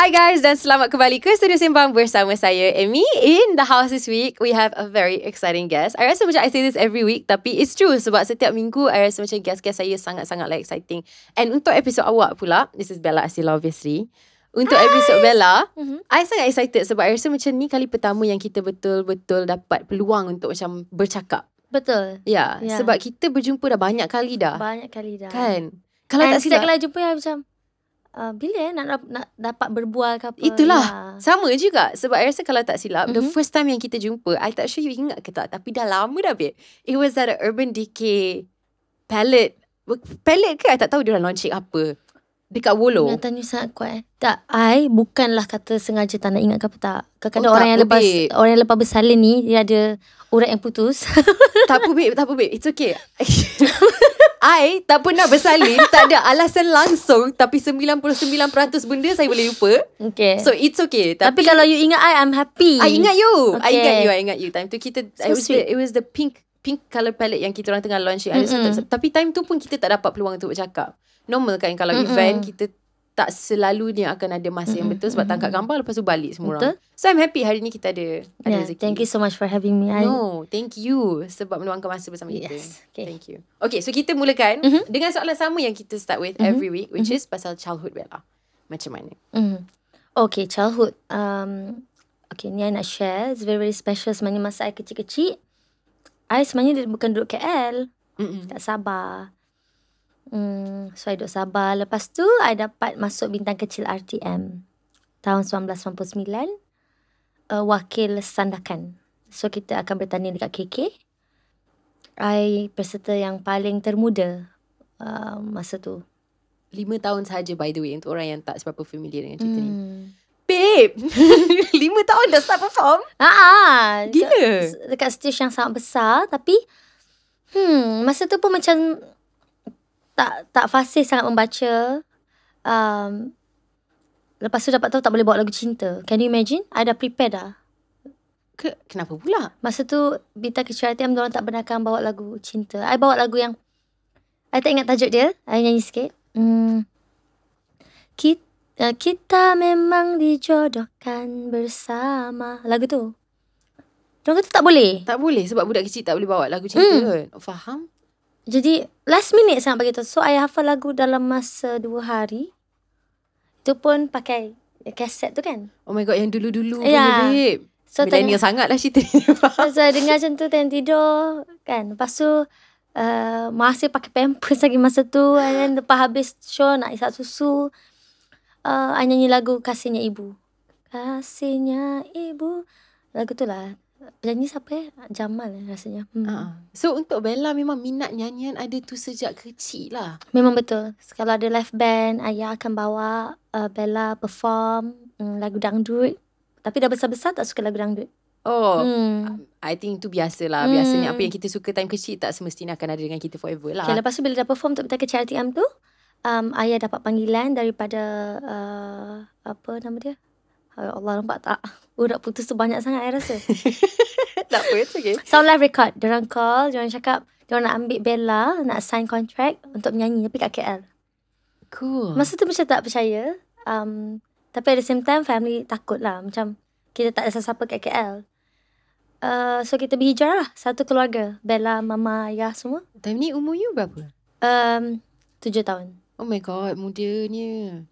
Hi guys dan selamat kembali ke Studio Sembang bersama saya Amy. In the house this week, we have a very exciting guest. I rasa macam I say this every week, tapi it's true sebab setiap minggu I rasa macam guest-guest saya sangat-sangat exciting. And untuk episod awak pula, this is Bella Asila obviously. Untuk episod Bella, I sangat excited sebab I rasa macam ni kali pertama yang kita betul-betul dapat peluang untuk macam bercakap. Betul. Ya, sebab kita berjumpa dah banyak kali dah. Banyak kali dah. Kan? Kalau tak silap, kalau jumpa macam bila nak dapat berbual ke apa. Itulah sama juga. Sebab I rasa kalau tak silap, the first time yang kita jumpa, I tak sure you ingat ke tak, tapi dah lama dah babe. It was at a Urban Decay palette ke I tak tahu dia orang launching apa dekat Wolo. Ingatan you sangat kuat. Tak, I bukanlah kata sengaja tak nak ingat ke apa tak. Kadang-kadang orang yang lepas bersalin ni, dia ada urat yang putus. Tak apa babe, it's okay. I tak pernah bersalin, tak ada alasan langsung, tapi 99% benda saya boleh lupa. Okay. So it's okay. Tapi kalau you ingat I'm happy. I ingat you. Okay. I ingat you. Time tu kita So it was the pink color palette yang kita orang tengah launch. Tapi time tu pun kita tak dapat peluang untuk bercakap. Normal kan kalau event kita tak selalunya akan ada masa yang betul sebab tangkap gambar lepas tu balik semua orang. So I'm happy hari ni kita ada rezeki. Thank you so much for having me. No, thank you sebab meluangkan masa bersama kita. Okay. Thank you. Okay, so kita mulakan dengan soalan sama yang kita start with every week, which is pasal childhood Bella. Macam mana? Okay, childhood. Okay, ni I nak share. It's very, very special sebenarnya masa I kecil-kecil. I sebenarnya bukan duduk KL. Kat Sabah. So I duduk Sabah. Lepas tu I dapat masuk Bintang Kecil RTM tahun 1999, wakil sandakan. So kita akan bertanding dekat KK. I peserta yang paling termuda masa tu. 5 tahun sahaja by the way, untuk orang yang tak seberapa familiar dengan cerita ni. Babe, 5 tahun dah start perform? Gila. Dekat stage yang sangat besar. Tapi masa tu pun macam tak fasih sangat membaca. Lepas tu dapat tahu tak boleh bawa lagu cinta. Can you imagine? I dah prepare dah. Kenapa pula? Masa tu Bintang Kecil RTM diorang tak benarkan bawa lagu cinta. I bawa lagu yang I tak ingat tajuk dia. I nyanyi sikit. Kita memang dijodohkan bersama. Lagu tu. Diorang kata tak boleh. Tak boleh sebab budak kecil tak boleh bawa lagu cinta kan. Faham? Jadi last minute sangat bagi tahu. So I hafal lagu dalam masa 2 hari. Itu pun pakai kaset tu kan. Oh my god, yang dulu-dulu babe. So millennial sangat lah cerita ni. So I dengar macam tu tengah tidur kan. Lepas tu masih pakai pampers lagi masa tu. And then lepas habis show nak isap susu, I nyanyi lagu Kasihnya Ibu. Kasihnya Ibu. Lagu tu lah. Penyanyi siapa Jamal rasanya. So untuk Bella memang minat nyanyian ada tu sejak kecil lah. Memang betul. Kalau ada live band, ayah akan bawa Bella perform lagu dangdut. Tapi dah besar-besar tak suka lagu dangdut. I think itu biasa lah. Biasanya apa yang kita suka time kecil tak semestinya akan ada dengan kita forever lah. Okay, lepas tu bila dah perform untuk Bintang Kecil RTM tu, ayah dapat panggilan daripada apa nama dia? Ya Allah, nampak tak? Urat putus tu banyak sangat I rasa. Tak apa, it's okay. Sound live record. Diorang call, diorang cakap diorang nak ambil Bella, nak sign contract untuk menyanyi tapi kat KL. Cool. Masa tu macam tak percaya. Tapi at the same time family takut lah. Macam kita tak ada siapa kat KL. So kita berhijrah lah. Satu keluarga. Bella, mama, ayah semua. Time ni umur you berapa? 7 tahun. Oh my god, mudanya.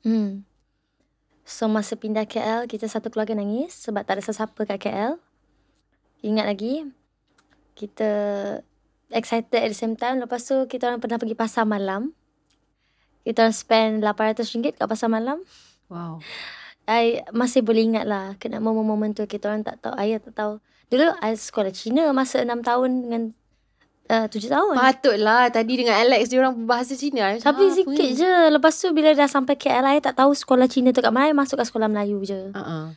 So masa pindah KL, kita satu keluarga nangis sebab tak ada sesiapa kat KL. Ingat lagi, kita excited at the same time. Lepas tu kita orang pernah pergi pasar malam. Kita orang spend RM800 kat pasar malam. Wow. I masih boleh ingat lah kena momen-momen tu. Kita orang tak tahu, ayah tak tahu. Dulu I sekolah Cina masa 6 tahun dengan 7 tahun. Patutlah tadi dengan Alex dia orang bahasa Cina. Tapi sikit je. Lepas tu bila dah sampai KL, I tak tahu sekolah Cina tu kat mana. I masuk kat sekolah Melayu je.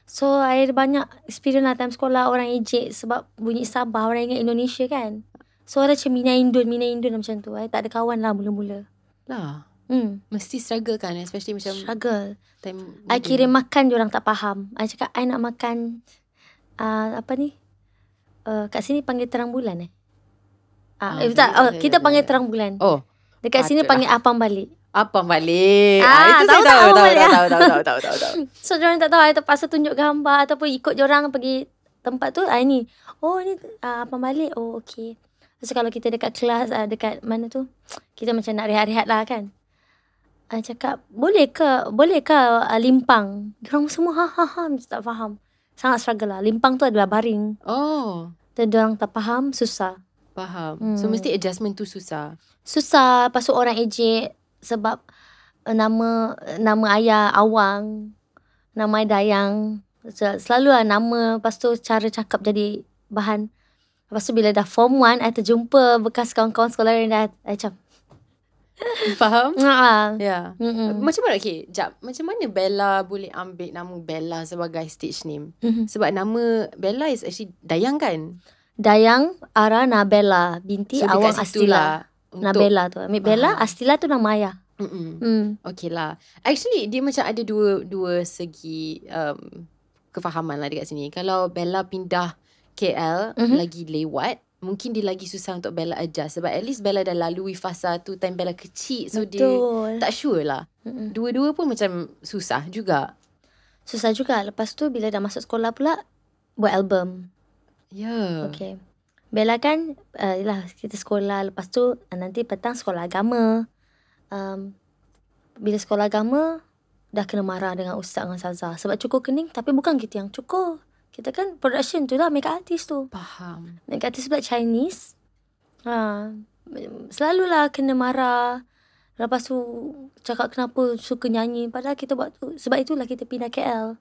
So I ada banyak experience lah time sekolah. Orang ejek sebab bunyi Sabah. Orang ingat Indonesia kan. So ada macam Mina Indon macam tu. I tak ada kawan lah mula-mula. Lah. Mesti struggle kan. Especially macam struggle. Time I kirim makan, diorang tak faham. I cakap I nak makan apa ni, kat sini panggil terang bulan tak, kita panggil terang bulan. Dekat sini panggil apam balik. Apa balik? Itu tahu saya tahu. balik. Tahu. So diorang tak tahu, I terpaksa tunjuk gambar ataupun ikut diorang pergi tempat tu. Ni ni apa balik. Oh okay. So kalau kita dekat kelas, dekat mana tu, kita macam nak rehat-rehat lah kan. I cakap, boleh ke limpang? Diorang semua tak faham. Sangat struggle lah. Limpang tu adalah baring. Oh, Dan diorang tak faham, susah. faham. So mesti adjustment tu susah. Susah. Lepas tu orang ejek sebab nama ayah Awang, nama ayah Dayang. Selalu lah nama. Lepas tu cara cakap jadi bahan. Lepas tu bila dah form 1, I terjumpa bekas kawan-kawan sekolah lain dah, I macam Faham? Ya. Yeah. Macam mana, macam mana Bella boleh ambil nama Bella sebagai stage name? Sebab nama Bella is actually Dayang kan? Dayang Ara Nabella binti Awang Astila. Nabella tu. Ambil Bella, Astila tu nama ayah. Okay lah. Actually dia macam ada dua segi kefahaman lah dekat sini. Kalau Bella pindah KL lagi lewat, mungkin dia lagi susah untuk Bella adjust. Sebab at least Bella dah lalui fasa tu time Bella kecil. So Betul. dia tak sure lah. Dua-dua pun macam susah juga. Susah juga. Lepas tu bila dah masuk sekolah pula, buat album. Ya. Okay. Bella kan, yelah kita sekolah. Lepas tu nanti petang sekolah agama. Bila sekolah agama, dah kena marah dengan ustaz dengan ustazah. Sebab cukur kening, tapi bukan kita yang cukur. Kita kan production tu lah, makeup artist tu. Faham. Makeup artist pula Chinese. Selalulah kena marah. Lepas tu cakap kenapa suka nyanyi. Padahal kita buat tu, sebab itulah kita pindah KL.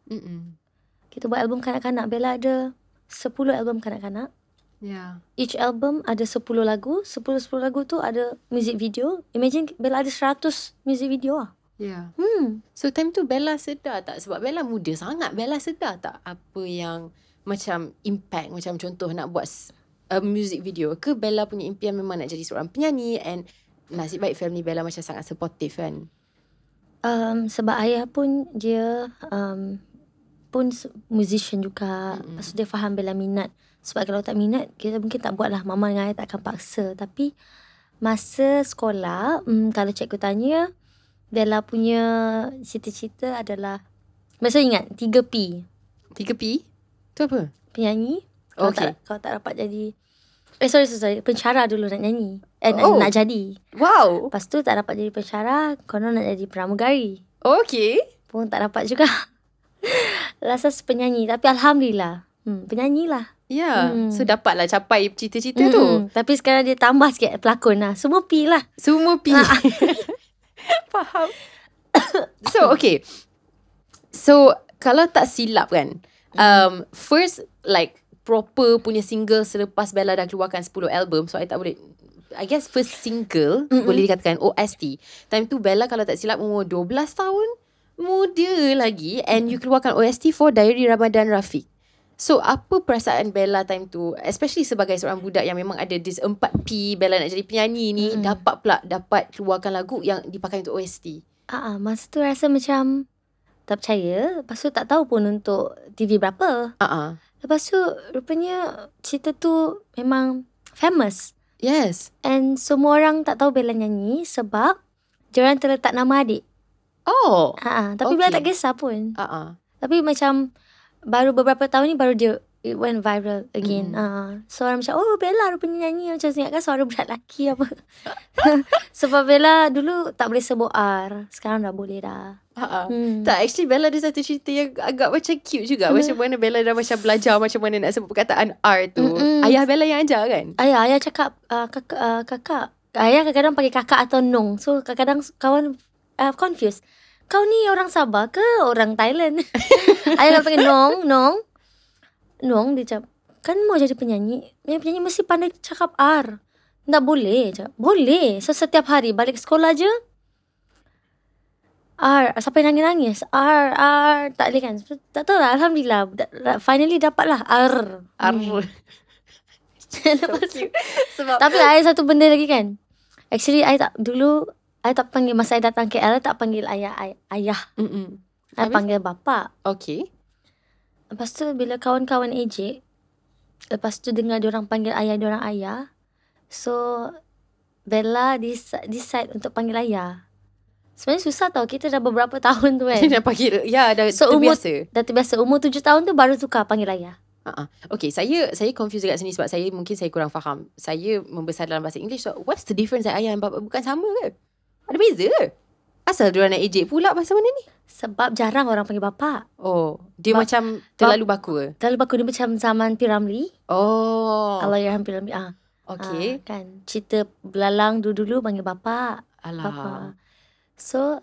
Kita buat album kanak-kanak. Bella ada 10 album kanak-kanak. Yeah. Each album ada 10 lagu. 10 lagu tu ada music video. Imagine Bella ada 100 music video lah. Yeah. So time tu Bella sedar tak? Sebab Bella muda sangat. Bella sedar tak apa yang macam impact, macam contoh nak buat music video ke? Bella punya impian memang nak jadi seorang penyanyi, and nasib baik family Bella macam sangat supportive kan? Sebab ayah pun dia pun musician juga. Lepas tu dia faham Bella minat. Sebab kalau tak minat, kita mungkin tak buat lah. Mama dengan ayah tak akan paksa. Tapi masa sekolah, kalau cikgu tanya, Bella punya cita-cita adalah, masa ingat 3P. 3P? Tu apa? Penyanyi. Okay. Kalau tak dapat jadi, sorry, pensyarah dulu nak nyanyi. Nak jadi. Wow. Lepas tu tak dapat jadi pensyarah, konon nak jadi pramugari. Okay. Pun tak dapat juga. Rasa penyanyi. Tapi Alhamdulillah, penyanyi lah. Ya. So dapatlah capai cita-cita tu. Tapi sekarang dia tambah sikit pelakon lah. Semua P lah. Semua P. Faham. So okay. So kalau tak silap kan, first like proper punya single selepas Bella dah keluarkan 10 album. So I tak boleh, I guess first single boleh dikatakan OST. Time tu Bella kalau tak silap umur 12 tahun. Muda lagi. And you keluarkan OST for Diary Ramadan Rafiq. So apa perasaan Bella time tu, especially sebagai seorang budak yang memang ada this 4P, Bella nak jadi penyanyi ni, dapat keluarkan lagu yang dipakai untuk OST? Masa tu rasa macam tak percaya. Lepas tu tak tahu pun untuk TV berapa. Lepas tu rupanya cerita tu memang famous. Yes. And semua orang tak tahu Bella nyanyi sebab diorang terletak nama adik. Oh. Tapi Bella tak kisah pun. Tapi macam baru beberapa tahun ni baru it went viral again. So orang macam, oh Bella rupanya nyanyi. Macam ingatkan suara budak lelaki apa. Sebab Bella dulu tak boleh sebut R. Sekarang dah boleh dah. Tak, actually Bella ada satu cerita yang agak macam cute juga. Macam mana Bella dah macam belajar macam mana nak sebut perkataan R tu. Ayah Bella yang ajar kan? Ayah cakap kakak. Ayah kadang-kadang panggil kakak atau Nong. So kadang-kadang kawan confused. Kau ni orang Sabah ke orang Thailand? Ayah kalau panggil Nong, dia cakap, kan mau jadi penyanyi. Penyanyi mesti pandai cakap R. Tak boleh. Cakap, boleh. So setiap hari balik sekolah je, R. Sampai nangis-nangis. R. Tak boleh kan? Tak tahu lah. Alhamdulillah. Finally dapatlah R. Sebab tapi ada satu benda lagi kan. Actually, I tak panggil, masa I datang KL, tak panggil ayah. I panggil bapa. Okay. Lepas tu bila kawan-kawan ejek, lepas tu dengar diorang panggil diorang ayah. So Bella decide untuk panggil ayah. Sebenarnya susah tau. Kita dah beberapa tahun tu kan. Nak panggil, ya, dah So terbiasa. dah terbiasa. Umur 7 tahun tu baru tukar panggil ayah. Okay, saya confused dekat sini sebab mungkin saya kurang faham. Saya membesar dalam bahasa English, so what's the difference that ayah dan bapa bukan sama ke? Ada beza ke? Asal diorang nak ejek pula bahasa mana ni? Sebab jarang orang panggil bapa. Oh, dia macam terlalu baku ke? Terlalu baku. Dia macam zaman P. Ramlee. Oh, Allahyarham P. Ramlee. okay. Kan cerita belalang dulu panggil bapa. Alah. Bapa. So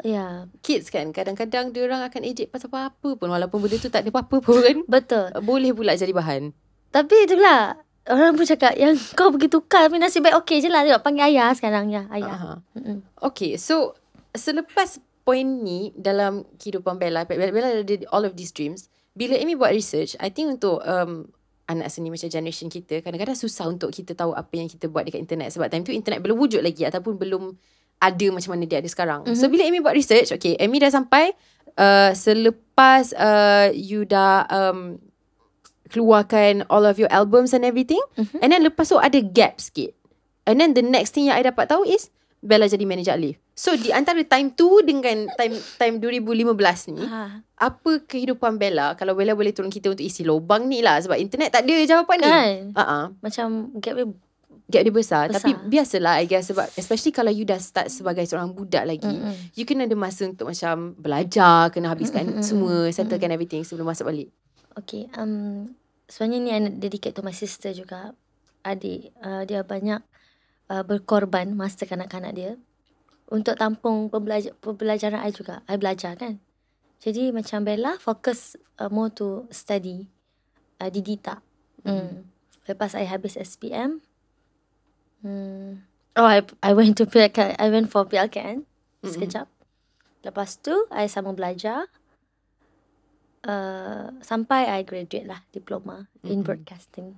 Kids kan, kadang-kadang diorang akan ejek pasal apa-apa pun, walaupun benda tu tak ada apa-apa pun. Betul. Boleh pula jadi bahan. Tapi itulah, orang pun cakap yang kau pergi tukar, tapi nasib baik okey je lah. Tengok panggil ayah sekarang ya, ayah. Okay, so selepas poin ni dalam kehidupan Bella ada all of these dreams. Bila Amy buat research, I think untuk anak seni macam generation kita, kadang-kadang susah untuk kita tahu apa yang kita buat dekat internet. Sebab time tu internet belum wujud lagi ataupun belum ada macam mana dia ada sekarang. So bila Amy buat research, okay, Amy dah sampai selepas you dah keluarkan all of your albums and everything, and then lepas tu ada gap sikit, and then the next thing yang I dapat tahu is Bella jadi manager Alif. So di antara time tu dengan time 2015 ni, apa kehidupan Bella? Kalau Bella boleh tolong kita untuk isi lubang ni lah, sebab internet tak ada jawapan ni. Macam gap dia besar. Tapi biasalah I guess, sebab especially kalau you dah start sebagai seorang budak lagi, you kena ada masa untuk macam belajar, kena habiskan semua, settlekan everything sebelum masuk balik. Okay, sebenarnya ni I dedicate to my sister juga. Adik, dia banyak berkorban masa kanak-kanak dia untuk tampung pembelajaran I juga. I belajar kan. Jadi macam Bella fokus more to study di DITA. Lepas I habis SPM, I went to PLKN. I went for PLKN sekejap. Lepas tu I sambung belajar sampai I graduate lah, diploma in broadcasting.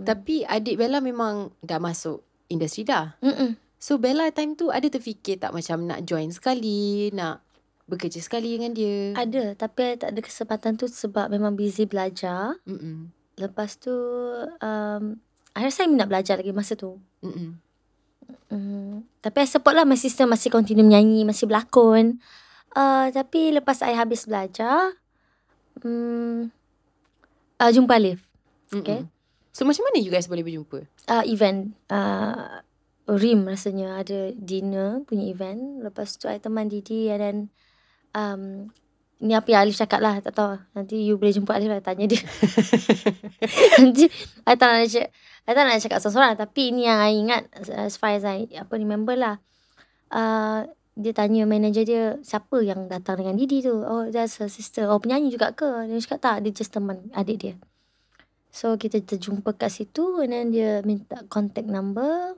Tapi adik Bella memang dah masuk industri dah. So Bella time tu ada terfikir tak macam nak join sekali, nak bekerja sekali dengan dia? Ada, tapi I tak ada kesempatan tu sebab memang busy belajar. Lepas tu I rasa I nak belajar lagi masa tu. Tapi I support lah my sister masih continue menyanyi, masih berlakon. Tapi lepas I habis belajar, jumpa Alif. Okay. So macam mana you guys boleh berjumpa? Event RIM rasanya ada dinner punya event. Lepas tu I teman Didi, and then ni apa yang Alif cakap lah, tak tahu. Nanti you boleh jumpa Alif lah, tanya dia. Nanti I tak nak cakap seorang-seorang, tapi ini yang I ingat as far as I remember lah. Dia tanya manager dia, siapa yang datang dengan Didi tu? Oh, that's her sister. Oh, penyanyi juga ke? Dia cakap tak, dia just teman adik dia. So kita terjumpa kat situ, and then dia minta contact number.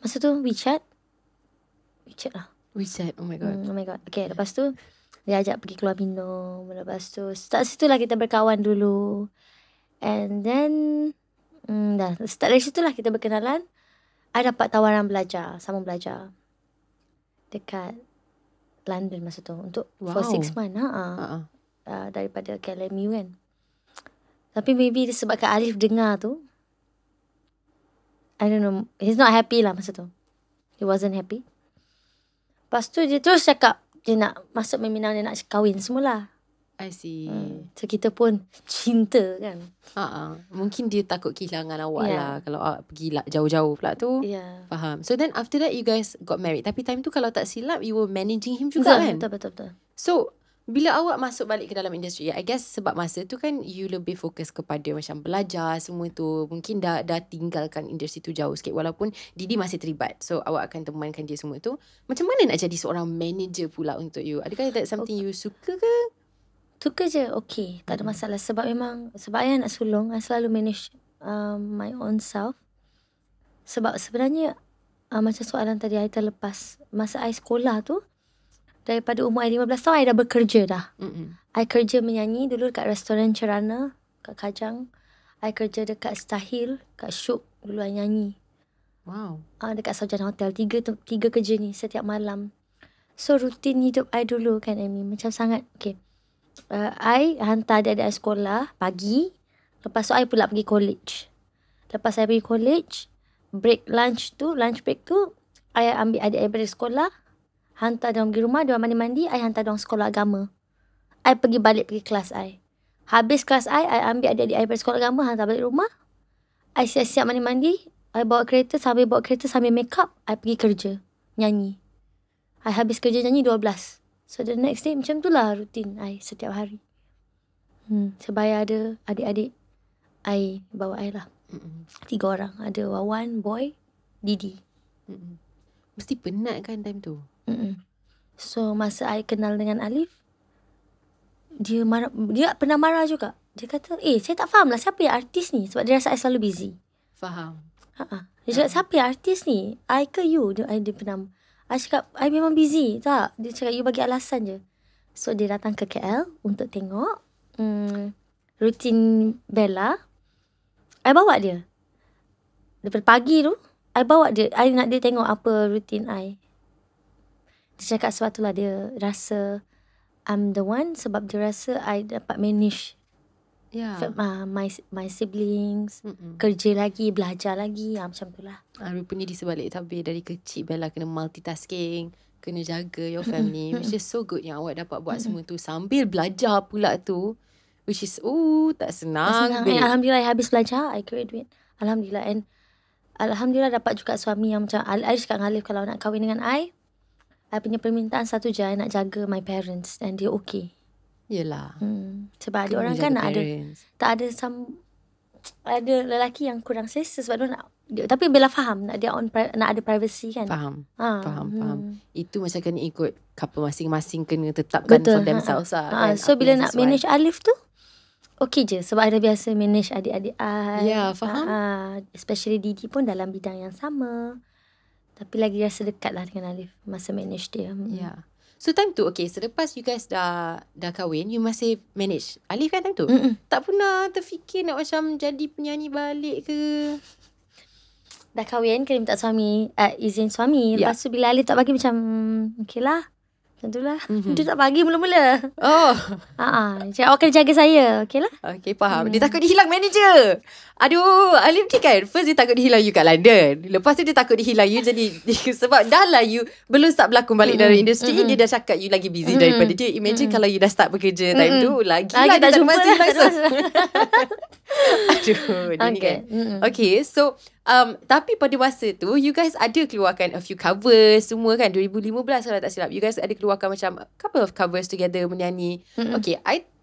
Masa tu WeChat lah. WeChat, oh my god. Okay, lepas tu dia ajak pergi keluar minum. Lepas tu start situ lah kita berkawan dulu. And then start dari situ lah kita berkenalan. I dapat tawaran sambung belajar dekat London masa tu untuk for 6 months. Daripada KLMU kan. Tapi maybe disebabkan Alif dengar tu, I don't know, he's not happy lah masa tu. He wasn't happy. Lepas tu dia terus cakap dia nak masuk meminang, dia nak kahwin semula. I see. So kita pun cinta kan. Mungkin dia takut kehilangan awak lah kalau pergi jauh-jauh pula tu. Faham. So then after that you guys got married. Tapi time tu kalau tak silap you were managing him juga kan? Betul. So bila awak masuk balik ke dalam industri, I guess sebab masa tu kan you lebih fokus kepada macam belajar semua tu. Mungkin dah tinggalkan industri tu jauh sikit, walaupun Didi masih terlibat. So awak akan temankan dia semua tu. Macam mana nak jadi seorang manager pula untuk you? Adakah that something you suka ke? Suka je, okay, tak ada masalah. Sebab I nak sulung, I selalu manage my own self. Sebab sebenarnya macam soalan tadi I terlepas, masa I sekolah tu, daripada umur I 15 tahun I dah bekerja dah. I kerja menyanyi dulu dekat restoran Cerana kat Kajang. I kerja dekat Stahil, kat Syuk dulu I nyanyi. Wow. Dekat Sarjana Hotel. Tiga kerja ni setiap malam. So rutin hidup I dulu kan Amy, macam sangat okay. I hantar adik-adik I sekolah pagi. Lepas tu I pula pergi college. Lepas I pergi college, lunch break tu I ambil adik-adik dari sekolah, hantar diorang pergi rumah, diorang mandi-mandi, I hantar diorang sekolah agama. I pergi kelas I. Habis kelas I ambil adik-adik I dari sekolah agama, hantar balik rumah. I siap-siap mandi-mandi, I bawa kereta, sambil make up, I pergi kerja, nyanyi. I habis kerja nyanyi 12. So the next day macam tu lah rutin I setiap hari. Sebab I ada adik-adik I bawa I lah. 3 orang. Ada Wawan, Boy, Didi. Mesti penat kan time tu? So masa I kenal dengan Alif, dia pernah marah juga. Dia kata, saya tak faham lah siapa yang artis ni. Sebab dia rasa I selalu busy. Faham. Dia cakap, siapa yang artis ni? I ke you? Dia pernah. I cakap, I memang busy. Tak. Dia cakap, you bagi alasan je. So dia datang ke KL untuk tengok rutin Bella. I bawa dia. Daripada pagi tu, I bawa dia. I nak dia tengok apa rutin I. Dia cakap sebab tu lah dia rasa I'm the one. Sebab dia rasa I dapat manage my siblings. Kerja lagi, belajar lagi. Macam tu lah. Rupanya di sebalik tabir dari kecil Bella kena multitasking, kena jaga your family. Which is so good yang awak dapat buat semua tu sambil belajar pula tu. Which is tak senang. Alhamdulillah I habis belajar, I graduate. Alhamdulillah. And Alhamdulillah dapat juga suami yang macam I cakap dengan Alif, kalau nak kahwin dengan I punya permintaan satu je, I nak jaga my parents. And dia okay. Yelah. Sebab ada orang kan nak ada ada lelaki yang kurang selesa sebab dia nak, tapi Bella faham nak ada privacy kan. Faham. Itu macam kena ikut couple masing-masing kena tetapkan for themselves lah. So bila nak manage Alif tu okay je. Sebab I dah biasa manage adik-adik I. Ya, faham. Especially Didi pun dalam bidang yang sama. Tapi lagi rasa dekat lah dengan Alif masa manage dia. Ya. So time tu, okay, selepas you guys dah kahwin, you masih manage Alif kan time tu? Tak pernah terfikir nak macam jadi penyanyi balik ke? Dah kahwin, kena minta suami, izin suami. Lepas tu bila Alif tak bagi macam, okay lah. Macam tu lah. Dia tak bagi mula-mula. Cakap awak kena jaga saya. Okay lah. Okay, faham. Dia takut dihilang manager. Aduh, Alif ni kan, first dia takut dihilang you kat London. Lepas tu dia takut dihilang you jadi sebab dah lah you belum start berlakon balik dalam industri. Dia dah cakap you lagi busy daripada dia. Imagine kalau you dah start bekerja time tu, lagi lah dia tak jumpa langsung. Aduh, dia ni kan. Okay, so tapi pada masa tu you guys ada keluarkan a few covers semua kan. 2015 kalau tak silap, you guys ada keluarkan macam couple of covers together menyanyi. Okay,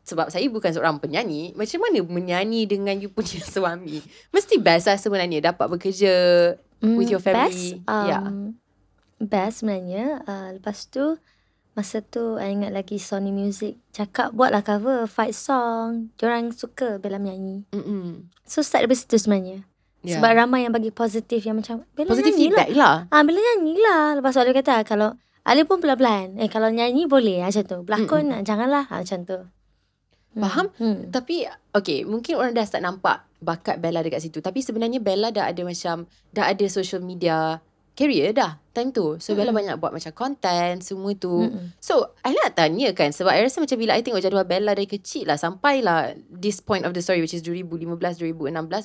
sebab saya bukan seorang penyanyi, macam mana menyanyi dengan you punya suami? Mesti best lah sebenarnya dapat bekerja with your family. Best sebenarnya. Lepas tu masa tu I ingat lagi Sony Music cakap buatlah cover fight song. Diorang suka Bella menyanyi. So start dari situ sebenarnya. Sebab ramai yang bagi positif yang macam Bella positive nyanyi feedback lah. Bella nyanyi lah. Lepas tu dia kata kalau Ali pun pelan-pelan. Kalau nyanyi boleh macam tu. Berlakon janganlah macam tu. Faham? Tapi okay, mungkin orang dah start nampak bakat Bella dekat situ. Tapi sebenarnya Bella dah ada social media career dah time tu. So Bella banyak buat macam content semua tu. So I nak tanya kan, sebab I rasa macam bila I tengok jadual Bella dari kecil lah sampailah this point of the story which is 2015-2016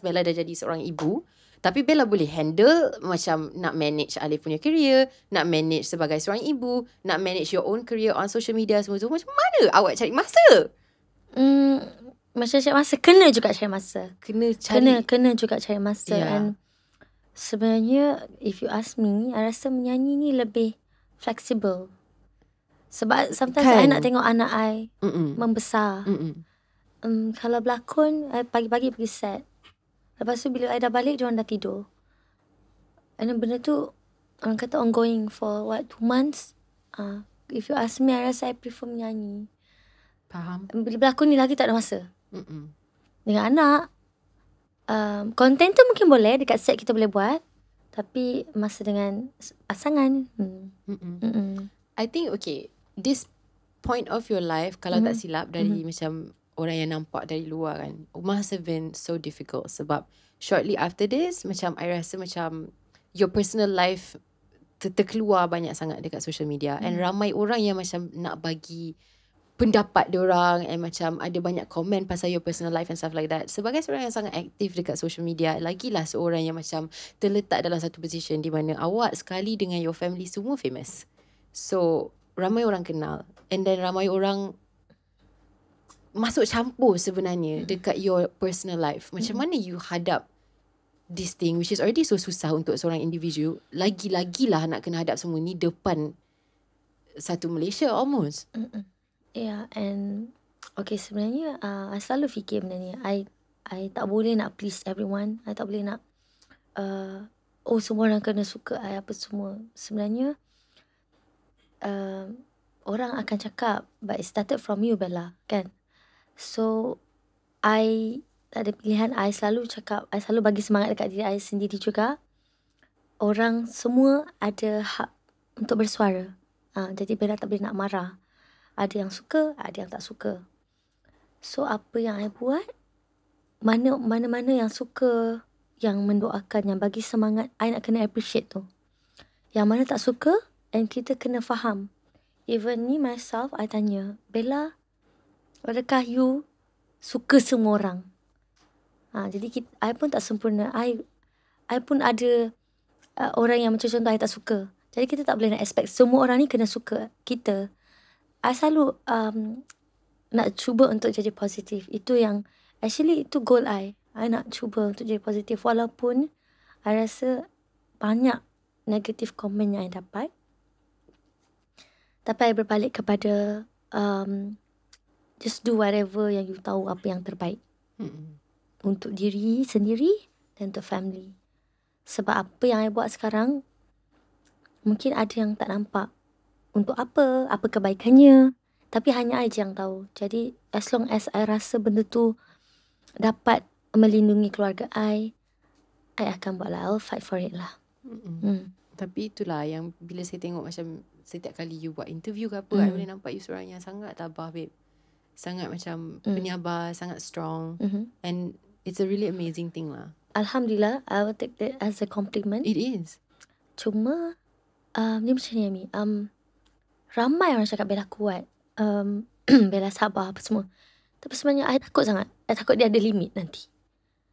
Bella dah jadi seorang ibu. Tapi Bella boleh handle macam nak manage Alif punya career, nak manage sebagai seorang ibu, nak manage your own career on social media semua tu. Macam mana awak cari masa? Macam cari masa, kena juga cari masa. Kena juga cari masa. And sebenarnya if you ask me, I rasa menyanyi ni lebih flexible. Sebab sometimes I nak tengok anak I membesar. Kalau berlakon, I pagi-pagi pergi set. Lepas tu bila I dah balik, diorang dah tidur. And benda tu orang kata ongoing for 2 months. If you ask me, I rasa I prefer menyanyi. Faham. Bila berlakon ni lagi tak ada masa. Dengan anak, konten tu mungkin boleh dekat set kita boleh buat. Tapi masa dengan pasangan. I think okay, this point of your life, kalau tak silap dari macam orang yang nampak dari luar kan, must have been so difficult. Sebab shortly after this, macam I rasa macam your personal life terkeluar banyak sangat dekat social media. And ramai orang yang macam nak bagi pendapat diorang and macam ada banyak komen pasal your personal life and stuff like that. Sebagai seorang yang sangat aktif dekat social media, lagilah seorang yang macam terletak dalam satu position di mana awak sekali dengan your family semua famous. So ramai orang kenal, and then ramai orang masuk campur sebenarnya dekat your personal life. Macam mana you hadap this thing which is already so susah untuk seorang individu, lagi-lagilah nak kena hadap semua ni depan satu Malaysia almost. Yeah, and okay, sebenarnya I selalu fikir benda ni. I tak boleh nak please everyone. I tak boleh nak semua orang kena suka I apa semua. Sebenarnya orang akan cakap, but it started from you, Bella, kan? So I tak ada pilihan. I selalu cakap, I selalu bagi semangat dekat diri I sendiri juga. Orang semua ada hak untuk bersuara. Jadi Bella tak boleh nak marah. Ada yang suka, ada yang tak suka. So apa yang I buat, mana-mana yang suka, yang mendoakan, yang bagi semangat, I nak kena appreciate tu. Yang mana tak suka, and kita kena faham. Even me myself, I tanya, Bella, adakah you suka semua orang? Jadi I pun tak sempurna. I pun ada orang yang macam contoh I tak suka. Jadi kita tak boleh nak expect semua orang ni kena suka kita. I selalu nak cuba untuk jadi positif. Itu yang actually itu goal I. I nak cuba untuk jadi positif. Walaupun I rasa banyak negative comment yang I dapat. Tapi I berbalik kepada just do whatever yang you tahu apa yang terbaik. Untuk diri sendiri dan untuk family. Sebab apa yang I buat sekarang, mungkin ada yang tak nampak. Untuk apa kebaikannya. Tapi hanya I je yang tahu. Jadi as long as I rasa benda tu dapat melindungi keluarga I akan buat lah. I'll fight for it lah. Tapi itulah yang bila saya tengok macam setiap kali you buat interview ke apa, I boleh nampak you seorang yang sangat tabah, babe. Sangat macam penyabar, sangat strong. And it's a really amazing thing lah. Alhamdulillah, I will take that as a compliment. It is. Cuma ni macam ni, Ami. Ramai orang cakap Bella kuat, Bella sabar apa semua. Tapi sebenarnya I takut sangat. I takut dia ada limit nanti.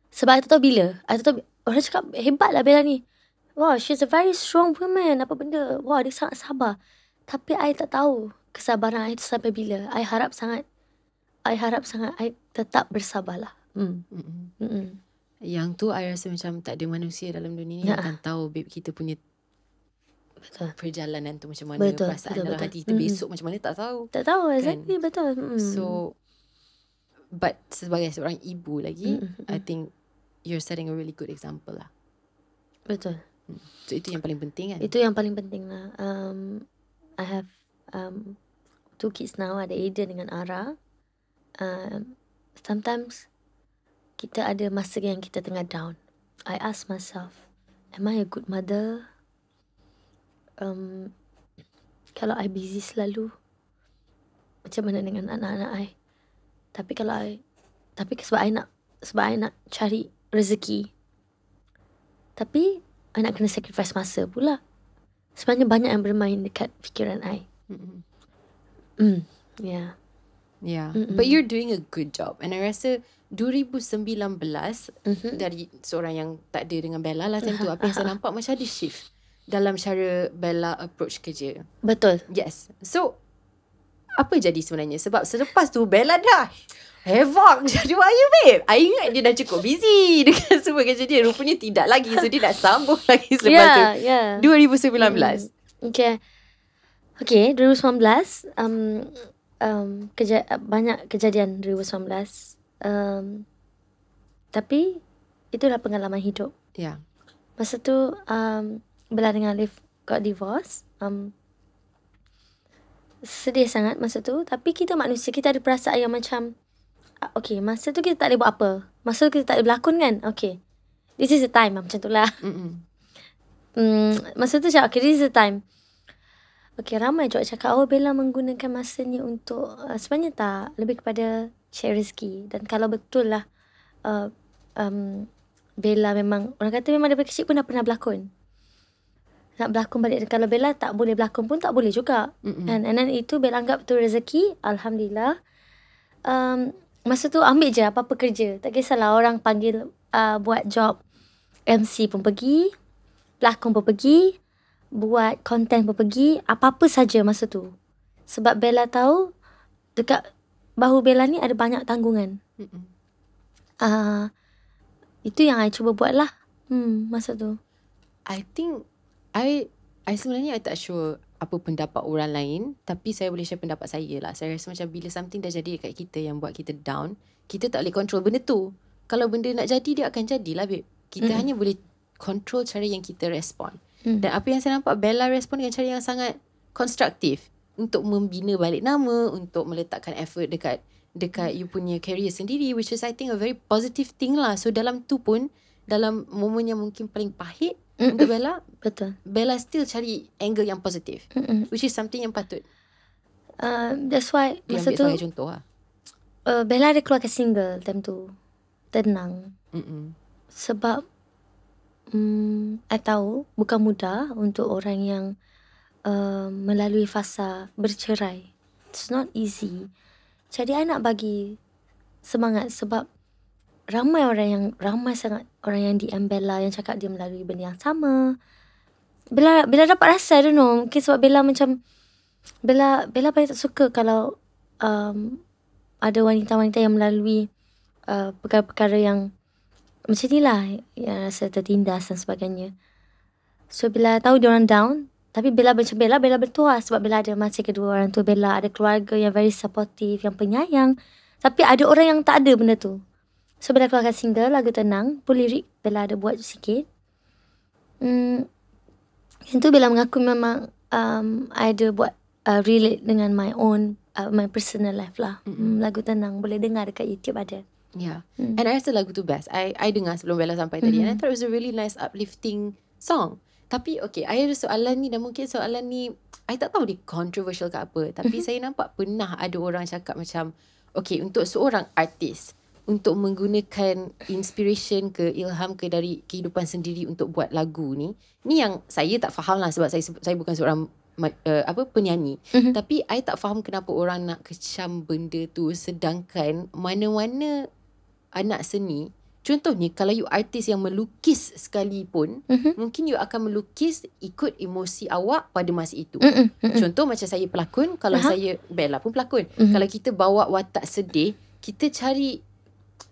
Sebab I tak tahu bila. I tak tahu, orang cakap hebat lah Bella ni. Wow, she's a very strong woman. Apa benda. Wow, dia sangat sabar. Tapi I tak tahu kesabaran I tu sampai bila. I harap sangat I tetap bersabarlah. Yang tu I rasa macam tak ada manusia dalam dunia ni akan tahu, babe, kita punya perjalanan tu macam mana, perasaan dalam hati kita besok macam mana tak tahu. Tak tahu, exactly, kan? Betul. So but sebagai seorang ibu lagi, I think you're setting a really good example lah. Betul. So itu yang paling penting kan. Itu yang paling penting lah. I have 2 kids now. Ada Aiden dengan Ara. Sometimes kita ada masa yang kita tengah down. I ask myself, am I a good mother? Kalau I busy selalu, macam mana dengan anak-anak I? Tapi sebab I nak cari rezeki. Tapi I nak kena sacrifice masa pula. Sebenarnya banyak yang bermain dekat fikiran I. Yeah. But you're doing a good job. And I rasa 2019 dari seorang yang tak ada dengan Bella lah tentu, apa yang saya nampak macam ada shift dalam cara Bella approach kerja. Betul. Yes. So apa jadi sebenarnya? Sebab selepas tu Bella dah havoc jadi wire, babe. I ingat dia dah cukup busy dengan semua kerja dia. Rupanya tidak lagi. So dia dah sambung lagi selepas tu. 2019. Okay, 2019 banyak kejadian 2019. Tapi itulah pengalaman hidup. Masa tu Bella dengan Alif got divorce. Sedih sangat masa tu. Tapi kita manusia, kita ada perasaan yang macam okay, masa tu kita tak boleh buat apa. Masa tu kita tak boleh berlakon kan. Okay, this is the time. Macam tu lah. Masa tu cakap, okay, this is the time. Okay, ramai juga cakap, Bella menggunakan masanya untuk sebenarnya tak, lebih kepada share rezeki. Dan kalau betul lah Bella memang, orang kata memang daripada kecil pun dah pernah berlakon. Nak berlakon balik. Kalau Bella tak boleh berlakon pun tak boleh juga. And then itu Bella anggap tu rezeki. Alhamdulillah. Masa tu ambil je apa-apa kerja. Tak kisahlah orang panggil buat job MC pun pergi, pelakon pun pergi, buat konten pergi apa-apa saja masa tu. Sebab Bella tahu dekat bahu Bella ni ada banyak tanggungan. Itu yang I cuba buat lah masa tu. I think I sebenarnya I tak sure apa pendapat orang lain, tapi saya boleh share pendapat saya lah. Saya rasa macam bila something dah jadi dekat kita yang buat kita down, kita tak boleh control benda tu. Kalau benda nak jadi, dia akan jadilah, babe. Kita hanya boleh control cara yang kita respon. Dan apa yang saya nampak, Bella respon dengan cara yang sangat konstruktif untuk membina balik nama, untuk meletakkan effort dekat you punya career sendiri, which is I think a very positive thing lah. So dalam tu pun, dalam momen yang mungkin paling pahit untuk Bella, Betul. Bella still cari angle yang positif, which is something yang patut That's why masa diambil tu sebagai contoh lah. Bella ada keluarkan single time tu, Tenang. Sebab I tahu bukan mudah untuk orang yang melalui fasa bercerai. It's not easy. Jadi I nak bagi semangat sebab ramai sangat orang yang DM Bella yang cakap dia melalui benda yang sama. Bella dapat rasa, I don't know, mungkin sebab Bella macam Bella paling tak suka kalau ada wanita-wanita yang melalui perkara-perkara yang macam ni lah, yang rasa tertindas dan sebagainya. So bila tahu dia orang down, tapi Bella bertuah sebab Bella ada masih kedua orang tua Bella, ada keluarga yang very supportive, yang penyayang. Tapi ada orang yang tak ada benda tu. So Bella keluarkan single lagu Tenang, pun lirik Bella ada buat sikit. Yang tu Bella mengaku memang I ada buat relate dengan my own my personal life lah. Lagu Tenang boleh dengar dekat YouTube ada. Yeah. And I rasa lagu tu best. I dengar sebelum Bella sampai tadi, and I thought it was a really nice uplifting song. Tapi okay, I ada soalan ni, dan mungkin soalan ni I tak tahu dia controversial ke apa, tapi saya nampak pernah ada orang cakap macam, okay, untuk seorang artis untuk menggunakan inspiration ke ilham ke dari kehidupan sendiri untuk buat lagu ni yang saya tak faham lah, sebab saya bukan seorang penyanyi. Tapi I tak faham kenapa orang nak kecam benda tu, sedangkan mana-mana anak seni, contohnya kalau you artis yang melukis sekalipun, mungkin you akan melukis ikut emosi awak pada masa itu. Contoh macam saya pelakon, kalau saya, Bella pun pelakon, kalau kita bawa watak sedih, kita cari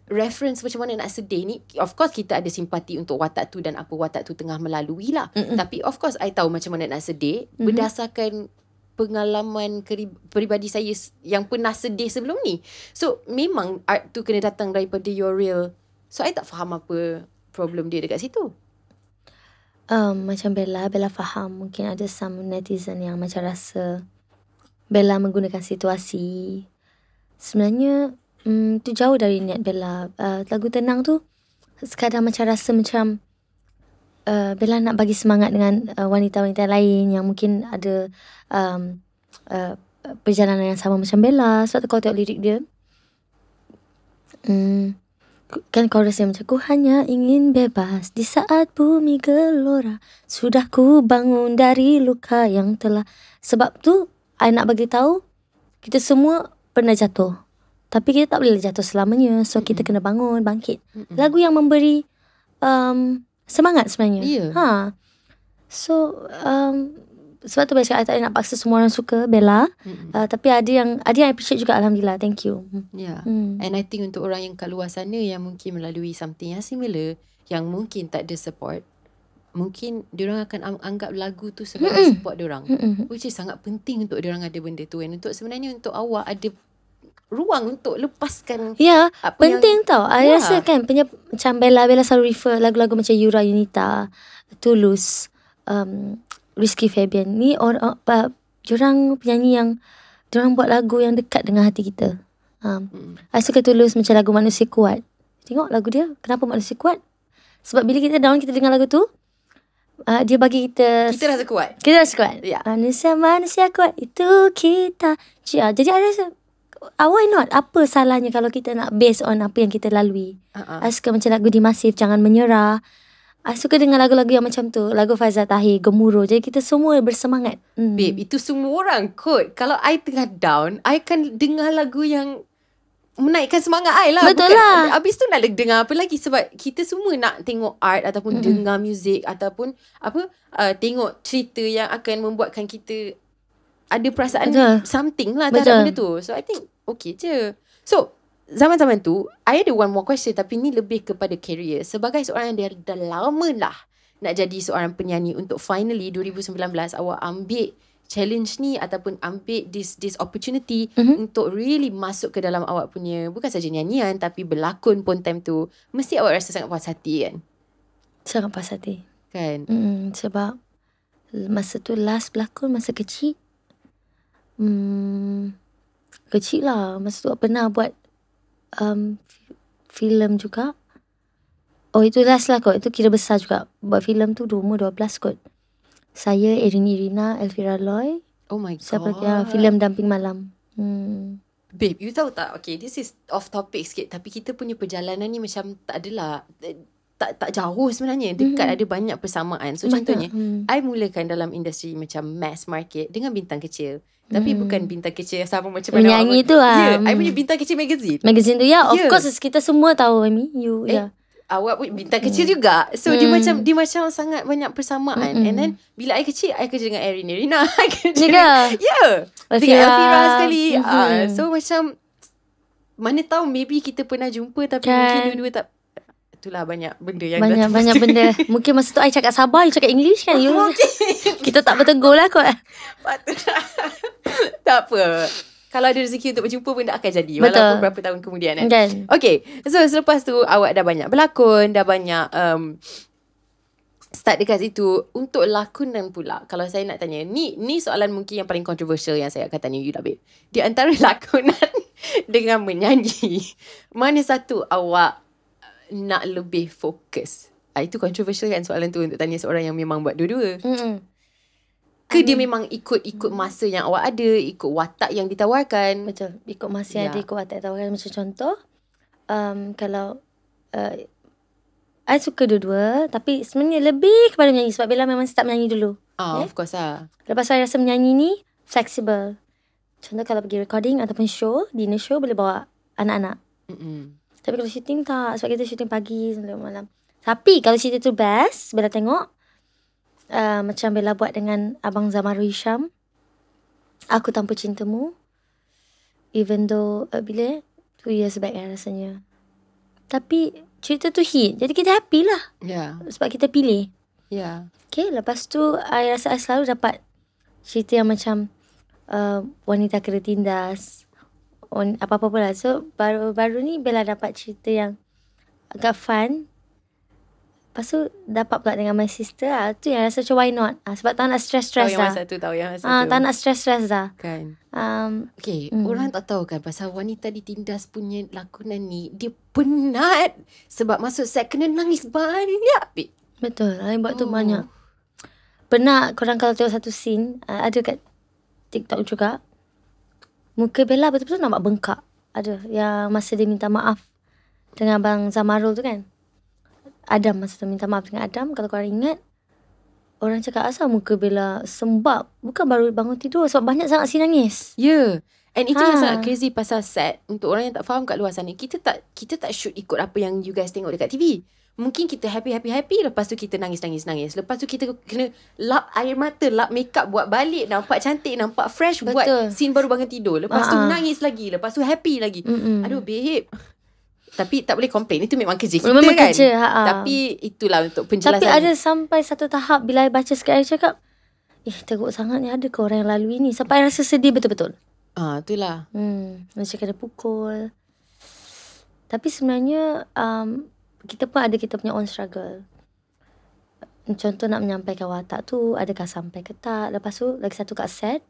reference macam mana nak sedih ni. Of course kita ada simpati untuk watak tu dan apa watak tu tengah melalui lah. Tapi of course I tahu macam mana nak sedih berdasarkan pengalaman peribadi saya yang pernah sedih sebelum ni. So memang art tu kena datang daripada your real. So I tak faham apa problem dia dekat situ. Macam Bella faham. Mungkin ada some netizen yang macam rasa Bella menggunakan situasi. Sebenarnya tu jauh dari niat Bella. Lagu Tenang tu sekadar macam rasa macam Bella nak bagi semangat dengan wanita-wanita lain yang mungkin ada perjalanan yang sama macam Bella. Sebab tu kau tengok lirik dia, kan chorus dia macam, ku hanya ingin bebas di saat bumi gelora, sudah ku bangun dari luka yang telah. Sebab tu I nak bagi tahu kita semua pernah jatuh, tapi kita tak boleh jatuh selamanya. So kita kena bangun, bangkit. Lagu yang memberi semangat sebenarnya. So sebab tu saya tak nak paksa semua orang suka Bella. Tapi ada yang appreciate juga, alhamdulillah. Thank you. Yeah. And I think untuk orang yang kat luar sana yang mungkin melalui something yang similar, yang mungkin tak ada support, mungkin diorang akan anggap lagu tu sebagai support diorang, which is sangat penting untuk diorang ada benda tu. And untuk sebenarnya untuk awak ada ruang untuk lepaskan. Ya, penting tau. I rasa kan macam Bella selalu refer lagu-lagu macam Yura Yunita, Tulus, Rizky Febian ni orang penyanyi yang diorang buat lagu yang dekat dengan hati kita. I suka Tulus macam lagu Manusia Kuat. Tengok lagu dia, kenapa Manusia Kuat? Sebab bila kita down, kita dengar lagu tu, dia bagi kita rasa kuat. Kita rasa kuat. Yeah. Manusia kuat itu kita. Jadi I rasa why not? Apa salahnya kalau kita nak based on apa yang kita lalui? I suka macam lagu Dimasif, Jangan Menyerah. I suka dengar lagu-lagu yang macam tu. Lagu Faizal Tahir, Gemuruh. Jadi kita semua bersemangat. Babe, itu semua orang kot. Kalau I tengah down, I akan dengar lagu yang menaikkan semangat I lah. Betul lah. Habis tu nak dengar apa lagi. Sebab kita semua nak tengok art ataupun dengar muzik ataupun tengok cerita yang akan membuatkan kita ada perasaan something lah terhadap benda tu. So I think okay je. So zaman-zaman tu I ada one more question, tapi ni lebih kepada career. Sebagai seorang yang dah lama lah nak jadi seorang penyanyi, untuk finally 2019 awak ambil challenge ni ataupun ambil this opportunity untuk really masuk ke dalam awak punya, bukan saja nyanyian tapi berlakon pun time tu, mesti awak rasa sangat puas hati kan? Sangat puas hati kan? Sebab masa tu last berlakon masa kecil. Kecil lah. Masa tu pernah buat filem juga. Oh itu last lah kot. Itu kira besar juga. Buat filem tu umur 12 kot. Saya, Erini Irina, Elvira Loy. Oh my god. Siapa lagi? Filem Damping Malam. Babe, you tahu tak? Okay, this is off topic sikit, tapi kita punya perjalanan ni macam tak adalah tak jauh sebenarnya. Dekat ada banyak persamaan. So contohnya, I mulakan dalam industri macam mass market dengan bintang kecil. Tapi bukan bintang kecil sama macam mana menyanyi tu lah. I punya bintang kecil magazine. Magazine tu of course kita semua tahu Amy. You awak pun bintang kecil juga. So dia macam sangat banyak persamaan. And then bila I kecil, I kerja dengan Erin Irina. I kerja dengan Elvira sekali. So macam mana tahu maybe kita pernah jumpa, tapi mungkin dua-dua tak. Itulah banyak benda yang banyak benda. Mungkin masa tu I cakap Sabah, you cakap English kan. Kita tak bertegur lah kot. Patutlah. Tak apa. Kalau ada rezeki untuk berjumpa pun tak akan jadi. Walaupun berapa tahun kemudian kan. Okay. So selepas tu awak dah banyak berlakon, dah banyak start dekat situ. Untuk lakonan pula, kalau saya nak tanya, ni soalan mungkin yang paling controversial yang saya akan tanya you lah babe. Di antara lakonan dengan menyanyi, mana satu awak nak lebih fokus? Itu controversial kan soalan tu untuk tanya seorang yang memang buat dua-dua. Ke dia memang ikut masa yang awak ada, ikut watak yang ditawarkan? Betul, ikut masa yang ada, ikut watak yang ditawarkan. Macam contoh, kalau I suka dua-dua, tapi sebenarnya lebih kepada menyanyi. Sebab Bella memang start menyanyi dulu. Of course lah. Lepas tu I rasa menyanyi ni flexible. Contoh kalau pergi recording ataupun show, dinner show, boleh bawa anak-anak. Tapi kalau shooting tak, sebab kita shooting pagi sampai malam. Tapi kalau cerita tu best, Bella tengok macam Bella buat dengan Abang Zamaru Hisham, Aku Tanpa Cintamu. Even though bila 2 years back rasanya. Tapi cerita tu hit, jadi kita happy lah. Sebab kita pilih. Okay, lepas tu I rasa I selalu dapat cerita yang macam Wanita Kena Tindas, apa-apa pula. So baru ni Bella dapat cerita yang agak fun. Lepas tu dapat pula dengan my sister lah. Tu yang rasa macam why not. Sebab tak nak stress-stress dah. Tahu yang masa tu. Tak nak stress-stress dah. Kan. Okay, orang tak tahu kan pasal Wanita Ditindas punya lakonan ni, dia penat. Sebab masuk set kena nangis banyak. Betul. I buat tu banyak. Pernah korang kalau tengok satu scene, ada kat TikTok juga. Muka Bella betul-betul nampak bengkak. Ada yang masa dia minta maaf dengan Abang Zamarul tu kan. Adam, masa tu minta maaf dengan Adam. Kalau korang ingat, orang cakap asal muka Bella sembab. Bukan baru bangun tidur, sebab banyak sangat si nangis. And itu yang sangat crazy pasal set. Untuk orang yang tak faham kat luar sana, kita tak shoot ikut apa yang you guys tengok dekat TV. Mungkin kita happy. Lepas tu kita nangis. Lepas tu kita kena lap air mata, lap makeup, buat balik, nampak cantik, nampak fresh. Betul. Buat scene baru bangun tidur. Lepas tu nangis lagi. Lepas tu happy lagi. Aduh babe. Tapi tak boleh complain. Itu memang kerja kita memang kan. Kerja, Tapi itulah untuk penjelasan. Tapi ada sampai satu tahap bila I baca sikit, I cakap, teruk sangat ni, ada ke orang yang lalui ni? Sampai I rasa sedih betul-betul. Itulah. Macam kena pukul. Tapi sebenarnya kita pun ada kita punya own struggle. Contoh nak menyampaikan watak tu, adakah sampai ke tak? Lepas tu lagi satu kat set,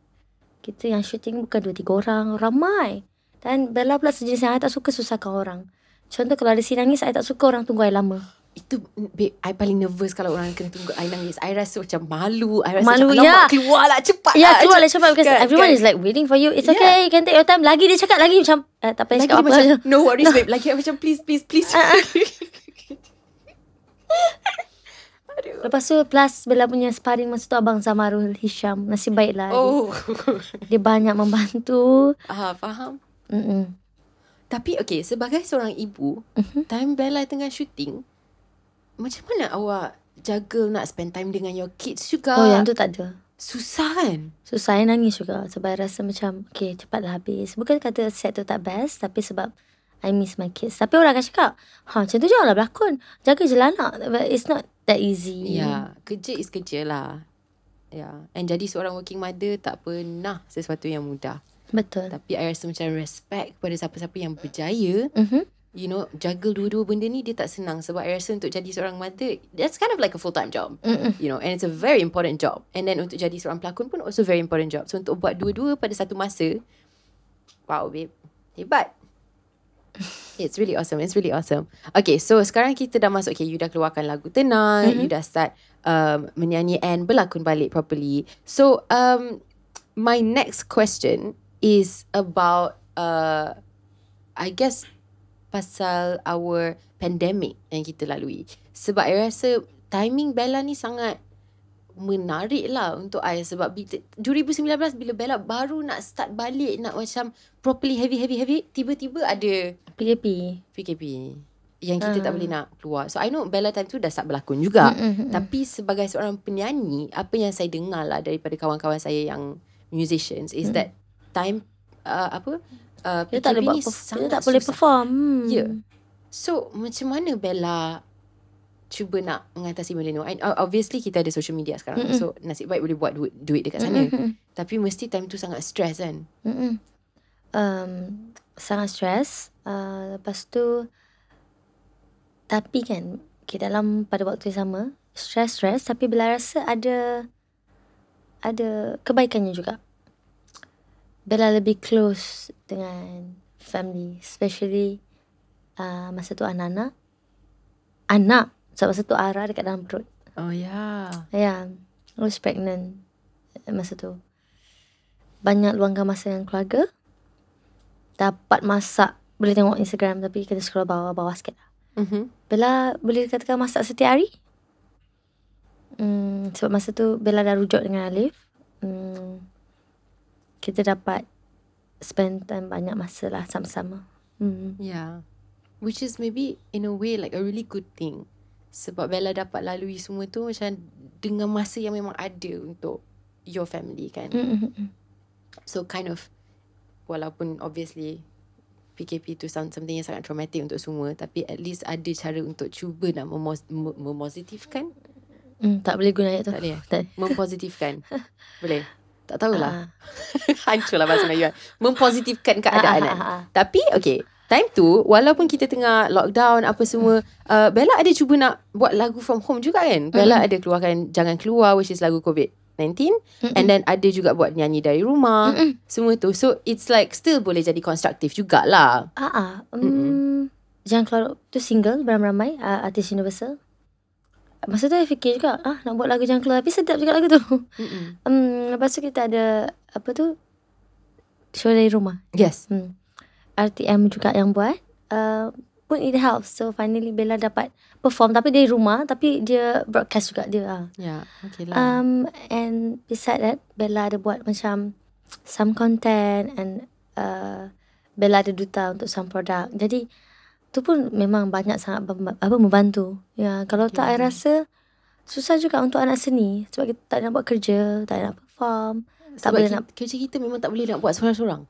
kita yang shooting bukan 2-3 orang, ramai. Dan Bella pula sejenis yang I tak suka susahkan orang. Contoh kalau ada si nangis, I tak suka orang tunggu I lama. Itu babe, I paling nervous kalau orang kena tunggu I nangis. I rasa macam malu. I rasa malu, macam keluar lah cepat. Keluar lah cepat. Because everyone is like waiting for you. It's okay, you can take your time. Lagi dia cakap lagi macam tak payah cakap apa. Macam, no worries babe. Lagi macam please. Lepas tu plus Bella punya sparring masa tu Abang Zamarul Hisham. Nasib baik lah. Dia banyak membantu. Faham. Tapi okay, sebagai seorang ibu, time Bella tengah shooting, macam mana awak juggle nak spend time dengan your kids juga? Oh, yang tu tak ada. Susah kan? Susah, saya nangis juga sebab I rasa macam okay, cepatlah habis. Bukan kata set tu tak best, tapi sebab I miss my kids. Tapi orang akan cakap, macam tu janganlah berlakon, jaga je lah anak. But it's not that easy. Kerja is kerja lah. And jadi seorang working mother tak pernah sesuatu yang mudah. Betul. Tapi I rasa macam respect kepada siapa-siapa yang berjaya, you know, juggle dua-dua benda ni dia tak senang. Sebab I rasa untuk jadi seorang mother, that's kind of like a full-time job, you know, and it's a very important job. And then untuk jadi seorang pelakon pun also very important job. So untuk buat dua-dua pada satu masa, wow babe, hebat. It's really awesome. It's really awesome. Okay, so sekarang kita dah masuk, okay, you dah keluarkan lagu tenang, you dah start menyanyi and berlakon balik properly. So my next question is about I guess pasal our pandemic yang kita lalui. Sebab I rasa timing Bella ni sangat menarik lah untuk I. Sebab 2019 bila Bella baru nak start balik, nak macam properly heavy, tiba-tiba ada PKP yang kita tak boleh nak keluar. So I know Bella time tu dah start berlakon juga. Tapi sebagai seorang penyanyi, apa yang saya dengar lah daripada kawan-kawan saya yang musicians is that time Dia tak boleh dia tak boleh perform. So macam mana Bella cuba nak mengatasi benda ni? Obviously kita ada social media sekarang, so nasib baik boleh buat duit dekat sana. Tapi mesti time tu sangat stress kan? Sangat stress. Lepas tu, tapi kan dalam pada waktu yang sama stress, tapi bila rasa ada kebaikannya juga. Bella lebih close dengan family, especially masa tu anak sebab masa tu Ara dekat dalam perut. Oh ya. I was pregnant masa tu. Banyak luangkan masa dengan keluarga. Dapat masak, boleh tengok Instagram tapi kita scroll bawah sikit lah. Bella boleh katakan masak setiap hari. Sebab masa tu Bella dah rujuk dengan Alif. Kita dapat spend time banyak masa lah sama-sama. Which is maybe in a way like a really good thing. Sebab Bella dapat lalui semua tu macam dengan masa yang memang ada untuk your family kan. So kind of, walaupun obviously PKP tu something yang sangat traumatic untuk semua, tapi at least ada cara untuk cuba nak mempositifkan. Tak boleh guna ayat tu. Tak boleh. Mempositifkan. Boleh. Tak tahulah. Hancurlah bahasa Melayu. Mempositifkan keadaan kan. Tapi okay, time tu walaupun kita tengah lockdown apa semua, Bella ada cuba nak buat lagu from home juga kan. Bella ada keluarkan Jangan Keluar, which is lagu COVID-19, and then ada juga buat nyanyi dari rumah, semua tu. So it's like still boleh jadi konstruktif jugalah. Jangan Keluar tu single beramai-ramai, artis Universal. Masa tu saya fikir juga, nak buat lagu Jangan Keluar, tapi sedap juga lagu tu. Lepas tu kita ada apa tu, show dari rumah. Yes. RTM juga yang buat. Pun it helps. So finally Bella dapat perform, tapi dari rumah, tapi dia broadcast juga dia. Okay lah. And beside that, Bella ada buat macam some content, and Bella ada duta untuk some product. Jadi tu pun memang banyak sangat membantu. Kalau tak, I rasa susah juga untuk anak seni. Sebab kita tak nak buat kerja, tak nak perform. Sebab kerja kita memang tak boleh nak buat seorang-seorang.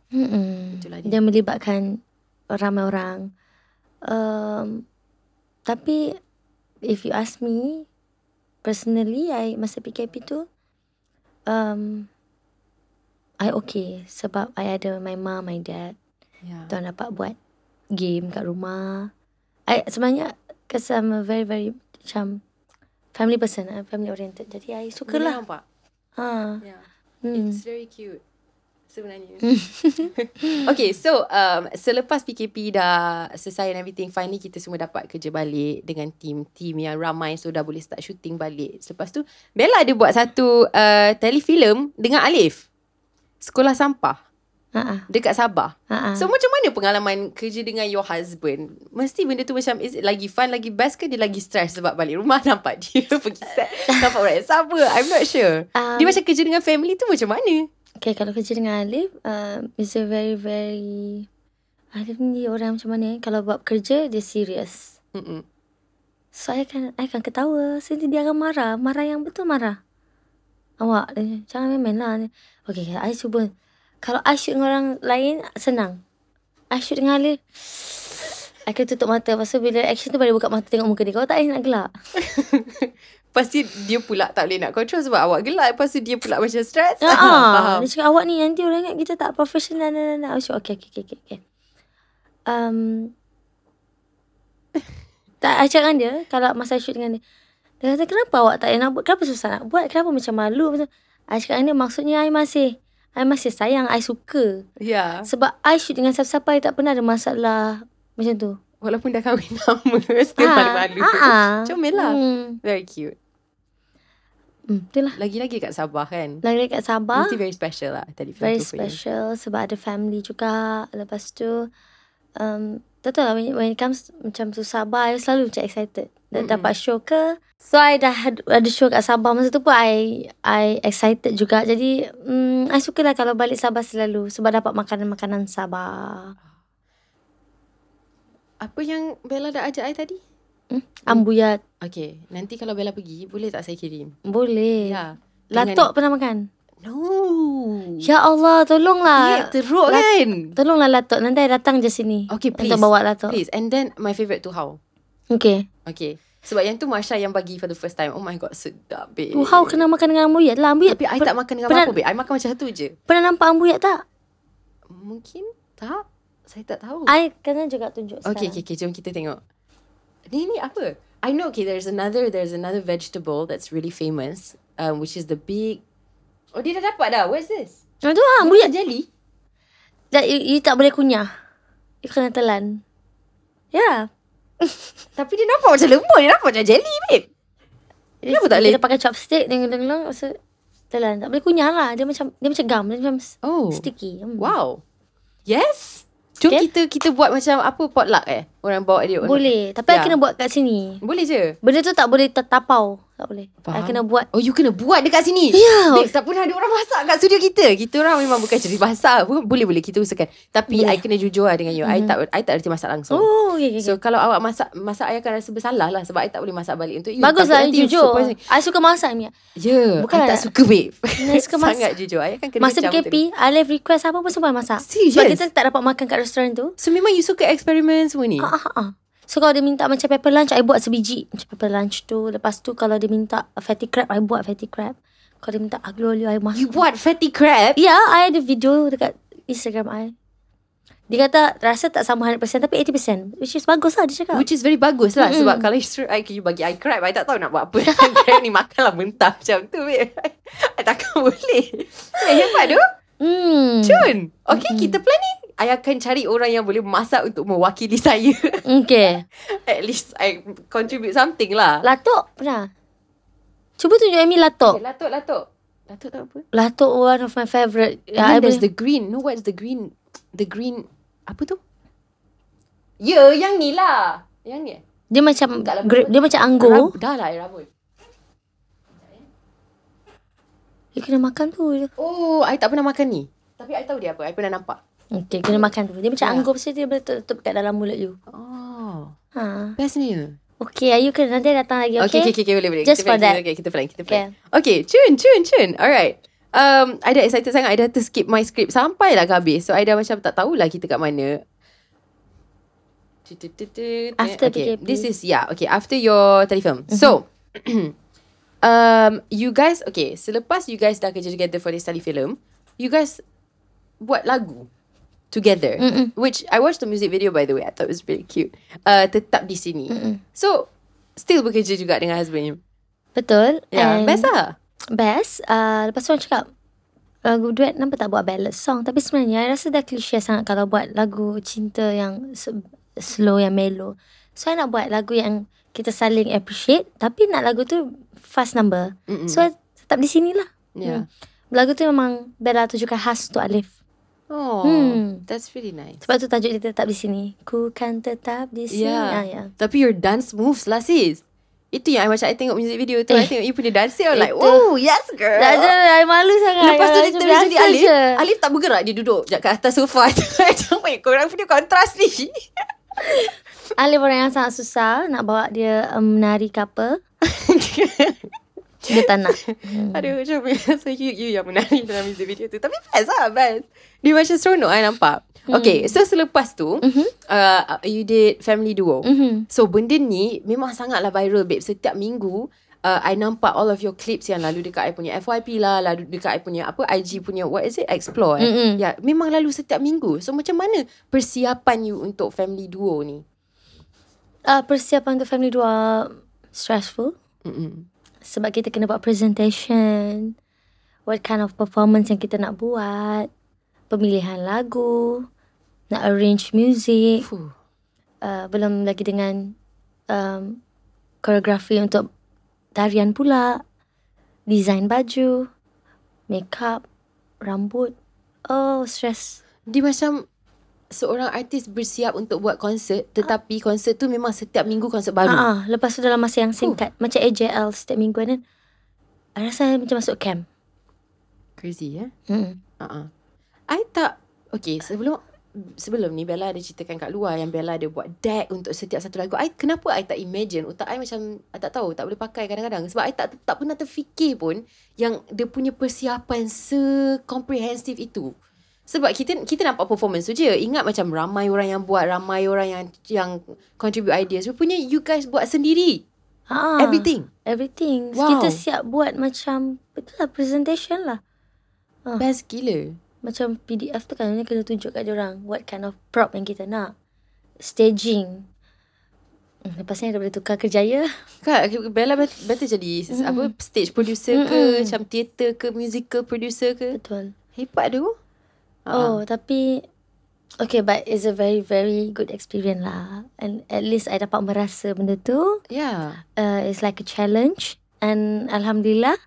Dia melibatkan ramai orang. Tapi if you ask me personally, masa PKP tu I okay. Sebab I ada my mom, my dad. Tuan dapat buat game kat rumah. Sebenarnya because I'm a very very macam family person, I'm family oriented. Jadi I suka lah. Nampak? It's very cute sebenarnya. Okay, so selepas PKP dah selesai and everything, finally kita semua dapat kerja balik dengan team yang ramai, so dah boleh start shooting balik. Selepas tu Bella ada buat satu telefilm dengan Alif, Sekolah Sampah, dekat Sabah. So macam mana pengalaman kerja dengan your husband? Mesti benda tu macam, is it lagi fun, lagi best ke dia lagi stress sebab balik rumah nampak dia pergi set, nampak orang yang sama? I'm not sure. Dia macam kerja dengan family tu macam mana? Okay, kalau kerja dengan Alif, it's a very very Alif ni orang macam mana, kalau buat kerja dia serius. So I akan ketawa. So dia akan marah. Marah yang betul marah. Awak jangan main-main lah. Okay, I cuba. Kalau I shoot dengan orang lain senang. I shoot dengan Alif, I akan tutup mata. Lepas tu bila action tu baru buka mata tengok muka dia. Kalau tak, I nak gelak. Pasti dia pula tak boleh nak control sebab awak gelak. Lepas tu dia pula macam stress. Dia cakap awak ni nanti orang ingat kita tak profesional. I cakap okay. Tak, I cakap dengan dia, kalau masa I shoot dengan dia, dia kata kenapa awak tak nak buat, kenapa susah nak buat, kenapa macam malu. I cakap dengan dia, maksudnya I masih sayang, I suka. Sebab I shoot dengan siapa-siapa, I tak pernah ada masalah macam tu. Walaupun dah kahwin lama, still malu-malu. Comel lah. Very cute. Itulah. Lagi-lagi kat Sabah kan. Lagi-lagi kat Sabah. Mesti very special lah. Very special sebab ada family juga. Lepas tu tak tahu lah, when it comes macam tu Sabah, I selalu macam excited dapat show ke. So I dah ada show kat Sabah. Masa tu pun I excited juga. Jadi I suka lah kalau balik Sabah selalu, sebab dapat makanan-makanan Sabah. Apa yang Bella dah ajak I tadi? Ambuyat. Okay, nanti kalau Bella pergi, boleh tak saya kirim? Boleh. Latok pernah makan? No. Ya Allah, tolonglah. Teruk kan? Tolonglah latok. Nanti I datang je sini. Okay, please. Untuk bawa latok. Please. And then my favourite tuhau. Okay. Sebab yang tu Marsha yang bagi for the first time. Oh my god, sedap babe. Tuhau kena makan dengan ambuyat lah. Ambuyat. Tapi I tak makan dengan apa babe. I makan macam satu je. Pernah nampak ambuyat tak? Mungkin tak. Saya tak tahu. I kena juga tunjuk sekarang. Okay. Jom kita tengok. Ni apa? I know, okay, there's another vegetable that's really famous, which is the big. Oh, dia dah dapat dah. Where's this? Tu ambuyat jelly. You tak boleh kunyah. You kena telan. Ya. Tapi dia nampak macam lembut. Dia nampak macam jelly, babe. Kenapa tak boleh? Kita pakai chopstick, tengok-tengok. Telan. Tak boleh kunyah lah. Dia macam gum. Dia macam sticky. Wow. Yes. Jom kita buat macam apa, potluck orang bawa dia. Boleh. Tapi I kena buat kat sini. Boleh je. Benda tu tak boleh tertapau. Tak boleh. I kena buat. Oh, you kena buat dekat sini. Ya. Babe, tak pernah ada orang masak kat studio kita. Kita orang memang bukan ceri masak. Boleh kita usahakan. Tapi I kena jujur lah dengan you. I tak reti masak langsung. Oh, okay. So kalau awak masak I akan rasa bersalah lah. Sebab I tak boleh masak balik untuk you. Bagus lah, jujur. I suka masak ni. Bukan I tak suka, babe. I suka masak. Sangat jujur. I akan kena masa PKP, I live request apa pun semua masak. Serious? Sebab kita tak dapat makan kat restoran tu. So memang you suka eksperimen semua ni? So kalau dia minta macam pepper lunch, I buat sebiji macam pepper lunch tu. Lepas tu kalau dia minta fatty crab, I buat fatty crab. Kalau dia minta aglio olio, I masak. You buat fatty crab? Ya, I ada video dekat Instagram I. Dia kata rasa tak sama 100% tapi 80%, which is bagus lah dia cakap. Which is very bagus lah. Sebab kalau you bagi I crab, I tak tahu nak buat apa. Crab ni makan lah mentah macam tu. I takkan boleh. Hebat tu. Cun. Okay, kita planning. I akan cari orang yang boleh masak untuk mewakili saya. Okay. At least I contribute something lah. Latok pernah? Cuba tunjuk Amy latok. Okay, latok. Latok tak apa? Latok one of my favourite. There's the green. No, what's the green? The green. Apa tu? Ya, yang ni lah. Yang ni. Dia macam dia macam anggur. Dah lah, rambut. Dia kena makan tu. Oh, I tak pernah makan ni. Tapi I tahu dia apa. I pernah nampak. Okay, kena makan tu. Dia macam anggur, pasal dia boleh tutup kat dalam mulut you. Oh. Best ni. Okay, you kena nanti datang lagi, okay? Okay, boleh. Just for that. Okay, kita plan. Okay, Cun. Alright. I dah excited sangat. I dah skip my script sampailah ke habis. So, I dah macam tak tahulah kita kat mana. After okay, PKP. this is, after your telefilm. So, you guys, okay, selepas you guys dah kerja together for this telefilm, you guys buat lagu together, which I watched the music video, by the way. I thought it was really cute. Tetap di sini. So still bekerja juga dengan husband you. Betul. Best lah. Best. Lepas tu orang cakap lagu duet kenapa tak buat ballad song. Tapi sebenarnya I rasa dah klise sangat kalau buat lagu cinta yang slow, yang mellow. So I nak buat lagu yang kita saling appreciate, tapi nak lagu tu fast number. So I tetap di sini lah. Lagu tu memang Bella tujukan khas untuk Alif. Oh, that's really nice. Sebab tu tajuk dia tetap di sini. Ku kan tetap di sini. Tapi your dance moves lah, sis. Itu yang macam I tengok music video tu, I tengok you punya dancer, I'm like, itu. oh yes girl. Tak ada, I malu sangat. Lepas tu dia Macam terus jadi biasa Alif. je. Alif tak bergerak, dia duduk je kat atas sofa tu. Macam korang punya kontras ni. Alif orang yang sangat susah nak bawa dia menari ke apa. Dia tak nak. Aduh, macam so you yang menari dalam music video tu. Tapi best lah, best. Dia macam seronok, I nampak. Okay, so selepas tu you did family duo. So benda ni memang sangatlah viral, babe. Setiap minggu I nampak all of your clips yang lalu dekat I punya FYP lah, lalu dekat I punya IG punya, what is it, Explore Ya, memang lalu setiap minggu. So macam mana persiapan you untuk family duo ni? Persiapan untuk family dua stressful. Sebab kita kena buat presentation, what kind of performance yang kita nak buat, pemilihan lagu, nak arrange music, belum lagi dengan koreografi untuk tarian pula, design baju, makeup, rambut. Oh, stress. Dia macam seorang artis bersiap untuk buat konsert, tetapi konsert tu memang setiap minggu konsert baru. Lepas tu dalam masa yang singkat, macam AJL setiap minggu kan. I rasa macam masuk camp. Crazy I tak. Okay, sebelum ni Bella ada ceritakan kat luar yang Bella ada buat deck untuk setiap satu lagu. Kenapa I tak imagine? Otak I macam I tak tahu, tak boleh pakai kadang-kadang. Sebab I tak pernah terfikir pun yang dia punya persiapan se-comprehensive itu. Sebab kita nampak performance tu je. Ingat macam ramai orang yang buat, ramai orang yang contribute ideas. Rupanya you guys buat sendiri. Everything. Wow. Kita siap buat macam, betul lah, presentation lah. Best gila. Macam PDF tu kan kena tunjuk kat diorang what kind of prop yang kita nak. Staging. Lepas ni daripada tukar kerjaya. Kak, Bella better jadi stage producer ke, macam theater ke, musical producer ke. Betul. Hebat tu. Tapi okay, but it's a very very good experience lah. And at least I dapat merasa benda tu. Yeah. It's like a challenge. And Alhamdulillah,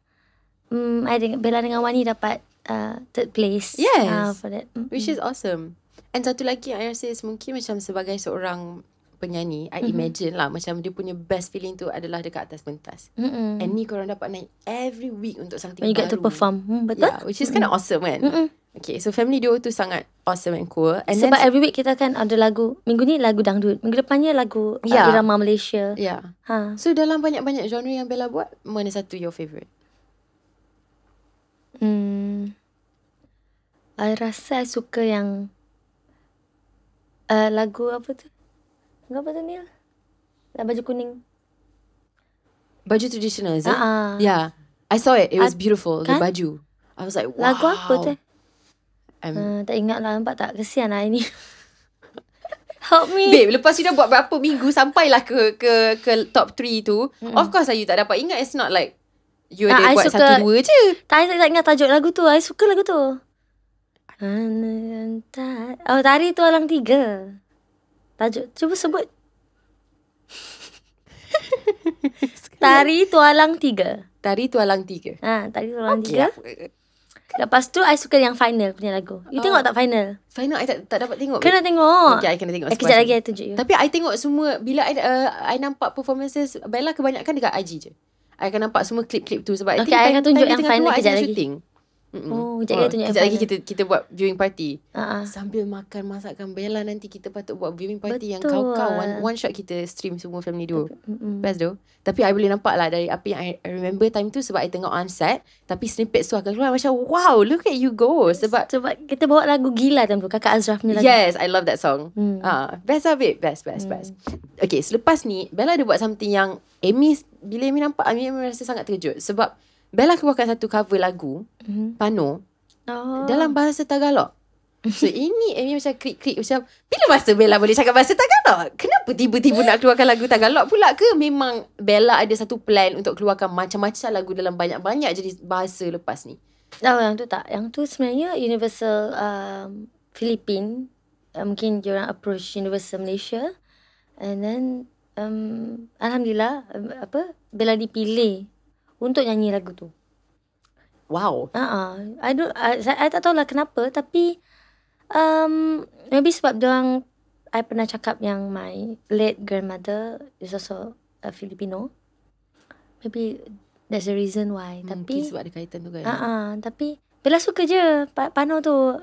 Bella dengan Wani dapat third place. Yes. For that. Which is awesome. And satu lagi I rasa mungkin macam sebagai seorang penyanyi, I imagine lah macam dia punya best feeling tu adalah dekat atas pentas. And ni korang dapat naik every week untuk something when you baru. get to perform. Betul. Yeah, which is kind of awesome kan. Okay, so family duo tu sangat awesome and cool. And sebab every week kita kan ada lagu. Minggu ni lagu dangdut, minggu depannya lagu irama Malaysia. Yeah. So dalam banyak-banyak genre yang Bella buat, mana satu your favourite? I rasa I suka yang lagu apa tu? Lagu apa tu Nil? Baju kuning. Baju traditional, is it? Yeah. I saw it. It was beautiful. Kan? The baju. I was like, wow. Lagu apa tu? Tak ingat lah. Nampak tak? Kesian lah ini. Help me. Babe, lepas you dah buat berapa minggu sampailah ke top 3 tu. Of course lah you tak dapat ingat. It's not like you ada buat satu dua je. Tak ingat tajuk lagu tu. I suka lagu tu. Tari Tualang 3. Tajuk. Cuba sebut. Tari Tualang 3. Tari Tualang 3. Tari Tualang 3. Lepas tu I suka yang final punya lagu. You tengok tak final? Final I tak dapat tengok. Kena tengok. Okay, I kena tengok. Kejap lagi I tunjuk you. Tapi I tengok semua. Bila I nampak performances Bella kebanyakan dekat IG je. I akan nampak semua klip-klip tu. Sebab okay, I akan tunjuk yang final kejap lagi. Shooting. Kejap lagi tunjuk yang final. Kejap lagi kita buat viewing party. Sambil makan masakan Bella, nanti kita patut buat viewing party. Betul. Yang kau-kau one shot kita stream semua family duo. Best though. Tapi I boleh nampak lah dari apa yang I remember time tu. Sebab I tengok on set. Tapi snippet tu akan keluar macam wow, look at you go. Sebab kita bawa lagu Gila time tu, Kakak Azraf punya lagu. Yes, I love that song. Best of it. Best. Okay, selepas ni Bella ada buat something yang bila Amy nampak, Amy rasa sangat terkejut. Sebab Bella keluarkan satu cover lagu Pano dalam bahasa Tagalog. So ini Amy macam klik macam, bila masa Bella boleh cakap bahasa Tagalog? Kenapa tiba-tiba nak keluarkan lagu Tagalog pula ke? Memang Bella ada satu plan untuk keluarkan macam-macam lagu dalam banyak-banyak jenis bahasa lepas ni? Yang tu tak. Yang tu sebenarnya Universal Philippine. Mungkin diorang approach Universal Malaysia. And then Alhamdulillah Bella dipilih untuk nyanyi lagu tu. Wow. I tak tahulah kenapa, tapi maybe sebab diorang, I pernah cakap yang my late grandmother is also a Filipino. maybe that's the reason why. Mungkin Tapi sebab ada kaitan tu kan. tapi Bella suka je Pano tu.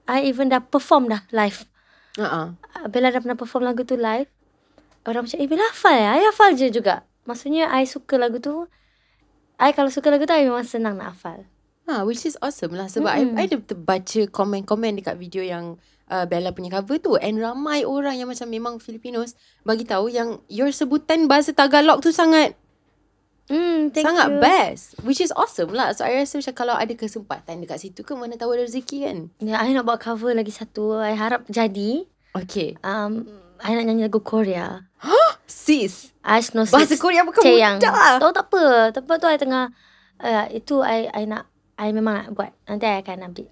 I even dah perform dah live. Bella dah pernah perform lagu tu live. Orang macam, Bella hafal ya? I hafal je juga. Maksudnya I suka lagu tu. I kalau suka lagu tu, I memang senang nak hafal. Which is awesome lah. Sebab I ada baca komen-komen dekat video yang Bella punya cover tu. And ramai orang yang macam memang Filipinos bagi tahu yang your sebutan bahasa Tagalog tu sangat sangat you. best. Which is awesome lah. So I rasa macam kalau ada kesempatan dekat situ ke, mana tahu ada rezeki kan. Ya, I nak buat cover lagi satu. I harap jadi. Okay. I nak nyanyi lagu Korea. Sis, Ice No bahasa Sleep. Korea bukan Taeyang. mudah. Tahu tak apa. Tempat tu I tengah itu I nak, I memang nak buat. Nanti I akan ambil.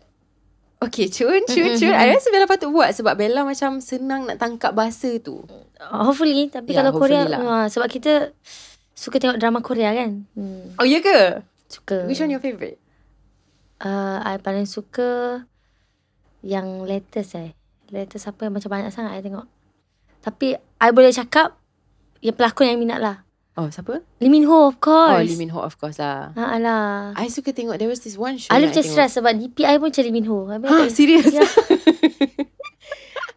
Okay, cun. I rasa Bella patut buat sebab Bella macam senang nak tangkap bahasa tu. Hopefully. Tapi kalau Korea sebab kita suka tengok drama Korea kan. Oh ya ke? Suka. Which one your favourite? I paling suka yang latest Latest apa yang macam banyak sangat I tengok. Tapi I boleh cakap yang pelakon yang minat lah. Oh, siapa? Lee Min Ho, of course. Oh, Lee Min Ho, of course lah. Alah. I suka tengok, there was this one show I macam stress sebab DP I pun macam Lee Min Ho. Serius? Ya.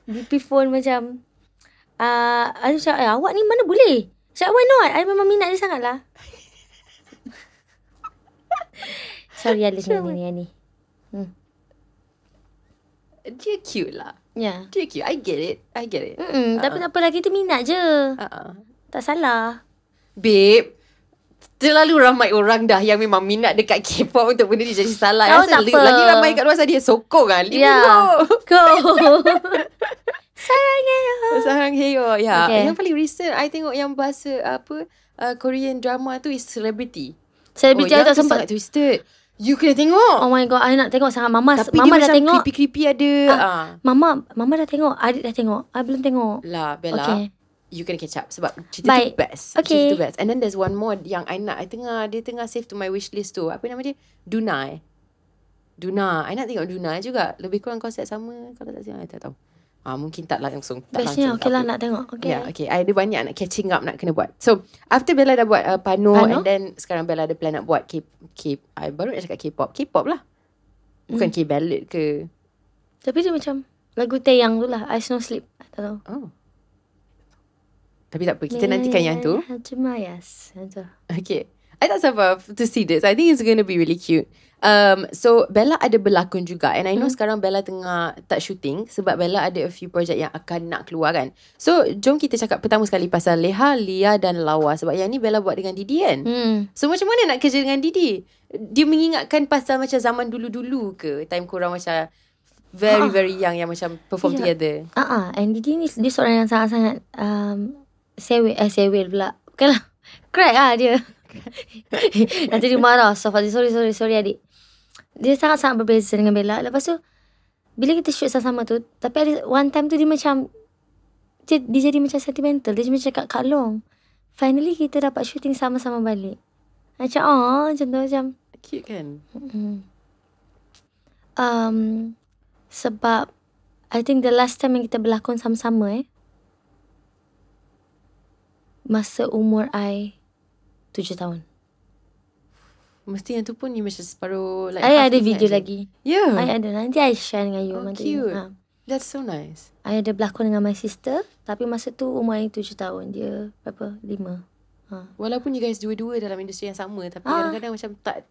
DP phone macam I macam, awak ni mana boleh? Cakap, why not? I memang minat dia sangat lah. Sorry, Alice ni. Dia cute lah. Ya. Dia cute. I get it. Tapi tak apalah, kita minat je. Tak salah. Babe, terlalu ramai orang dah yang memang minat dekat K-pop untuk benda ni jadi salah. Tak apa. Lagi ramai kat luar sana dia sokong kan. Go. Sarang Heyo. Ya. Okay. Yang paling recent I tengok yang bahasa Korean drama tu is Celebrity. Celebrity I tak sempat. Sangat twisted. You kena tengok. Oh my god, I nak tengok sangat. Mama Tapi Mama dia dah macam tengok. creepy ada. Mama dah tengok. Adik dah tengok. I belum tengok. Lah, Bella. Okay. You kena catch up sebab cerita tu best. Okay. Cerita tu best. And then there's one more yang I nak. Dia tengah save to my wish list tu. Apa nama dia? Duna. I nak tengok Duna juga. Lebih kurang konsep sama. Kalau tak salah, I tak tahu. Mungkin tak langsung. Bestnya, okay lah nak tengok. Okay. Yeah, okay. I ada banyak nak catching up nak kena buat. So, after Bella dah buat Pano, and then sekarang Bella ada plan nak buat I baru nak cakap K-pop lah. Bukan K-ballad ke. Tapi dia macam lagu Taeyang tu lah. Ice No Sleep. I tak tahu. Oh. Tapi tak apa. Kita nantikan yang tu. Cuma yes. Okay. I tak sabar to see this. I think it's going to be really cute. So Bella ada berlakon juga. And I know sekarang Bella tengah tak shooting sebab Bella ada a few project yang akan nak keluar kan. So jom kita cakap pertama sekali pasal Leha, Lia dan Lawa. Sebab yang ni Bella buat dengan Didi kan. So macam mana nak kerja dengan Didi? Dia mengingatkan pasal macam zaman dulu-dulu ke? Time korang macam very young yang macam perform together. And Didi ni dia seorang yang sangat-sangat sewel pula. Bukanlah. Crack lah dia. Nanti dia marah. Sorry adik. Dia sangat-sangat berbeza dengan Bella. Lepas tu bila kita shoot sama-sama tu, tapi ada one time tu dia macam dia jadi macam sentimental. Dia macam cakap, Kak Long, finally kita dapat shooting sama-sama balik. Macam macam tu macam cute kan. Sebab I think the last time yang kita berlakon sama-sama masa umur I 7 tahun. Mesti yang tu pun ni macam separuh like I ada video lagi. Yeah. I ada. Nanti I share dengan you. Cute. That's so nice. I ada berlakon dengan my sister. Tapi masa tu umur I 7 tahun. Dia berapa? 5. Walaupun you guys dua-dua dalam industri yang sama, tapi kadang-kadang macam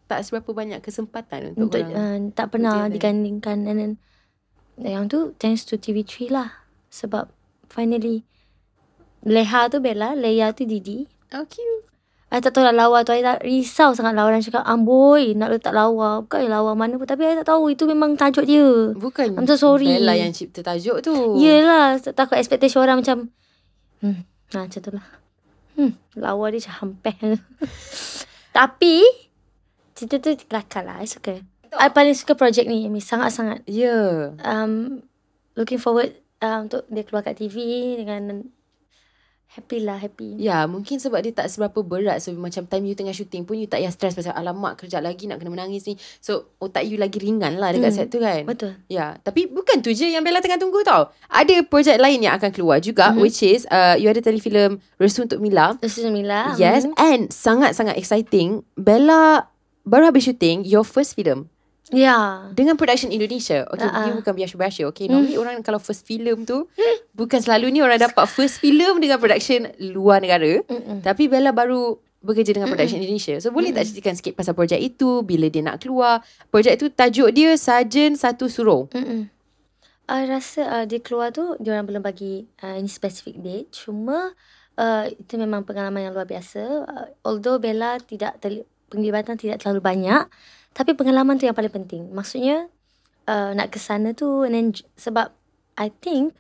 tak seberapa banyak kesempatan untuk orang tak pernah digandingkan. And then yang tu thanks to TV3 lah. Sebab finally Leha tu Bella, Leia tu Didi. Oh cute. I tak tahu lah lawa tu. I tak risau sangat lawa. Dan cakap, amboi nak letak lawa. Bukan lawa mana pun. Tapi I tak tahu. Itu memang tajuk dia. Bukan I'm so sorry. Bella yang cipta tajuk tu. Yelah. Takut expectation orang macam macam tu lah. Lawa dia macam hampir. Tapi cerita tu kelakar lah. I suka. I paling suka projek ni. Sangat-sangat. Yeah. Looking forward untuk dia keluar kat TV dengan Happy lah, happy. Ya, mungkin sebab dia tak seberapa berat. So macam time you tengah shooting pun you tak payah stress pasal alamak kejap lagi nak kena menangis ni. So otak you lagi ringan lah dekat set tu kan. Betul. Ya, tapi bukan tu je yang Bella tengah tunggu tau. Ada projek lain yang akan keluar juga, which is you ada telefilm Restu Untuk Mila. Restu Untuk Mila. Yes, and sangat-sangat exciting. Bella baru habis shooting your first film. Ya. Dengan production Indonesia. Okay, dia bukan biasa-biasa. Okay, normally orang kalau first film tu bukan selalu ni orang dapat first film dengan production luar negara. Tapi Bella baru bekerja dengan production Indonesia. So boleh tak ceritakan sikit pasal projek itu, bila dia nak keluar? Projek tu tajuk dia Sarjan Satu Suruh. I rasa dia keluar tu diorang belum bagi any specific date. Cuma itu memang pengalaman yang luar biasa. Although Bella penglibatan tidak terlalu banyak, tapi pengalaman tu yang paling penting. Maksudnya nak ke sana tu, and then, sebab I think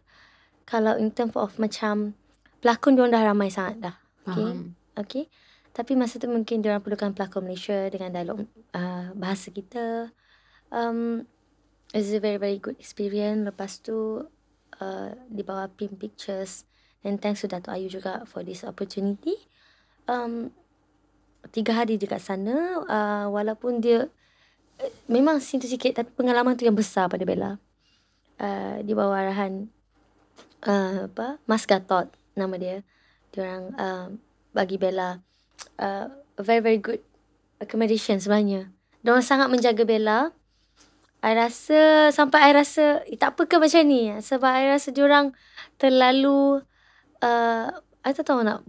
kalau in term of macam pelakon diorang dah ramai sangat dah. Okay. Tapi masa tu mungkin diorang perlukan pelakon Malaysia dengan dialog bahasa kita. It's a very very good experience. Lepas tu di bawah Pim Pictures, and thanks to Dato' Ayu juga for this opportunity. 3 hari dekat sana, walaupun dia memang scene tu sikit, tapi pengalaman tu yang besar pada Bella. Di bawah arahan Mas Gatot, nama dia. Diorang bagi Bella a very very good accommodation sebenarnya. Diorang sangat menjaga Bella. I rasa tak apa ke macam ni, sebab I rasa diorang terlalu I tak tahu nak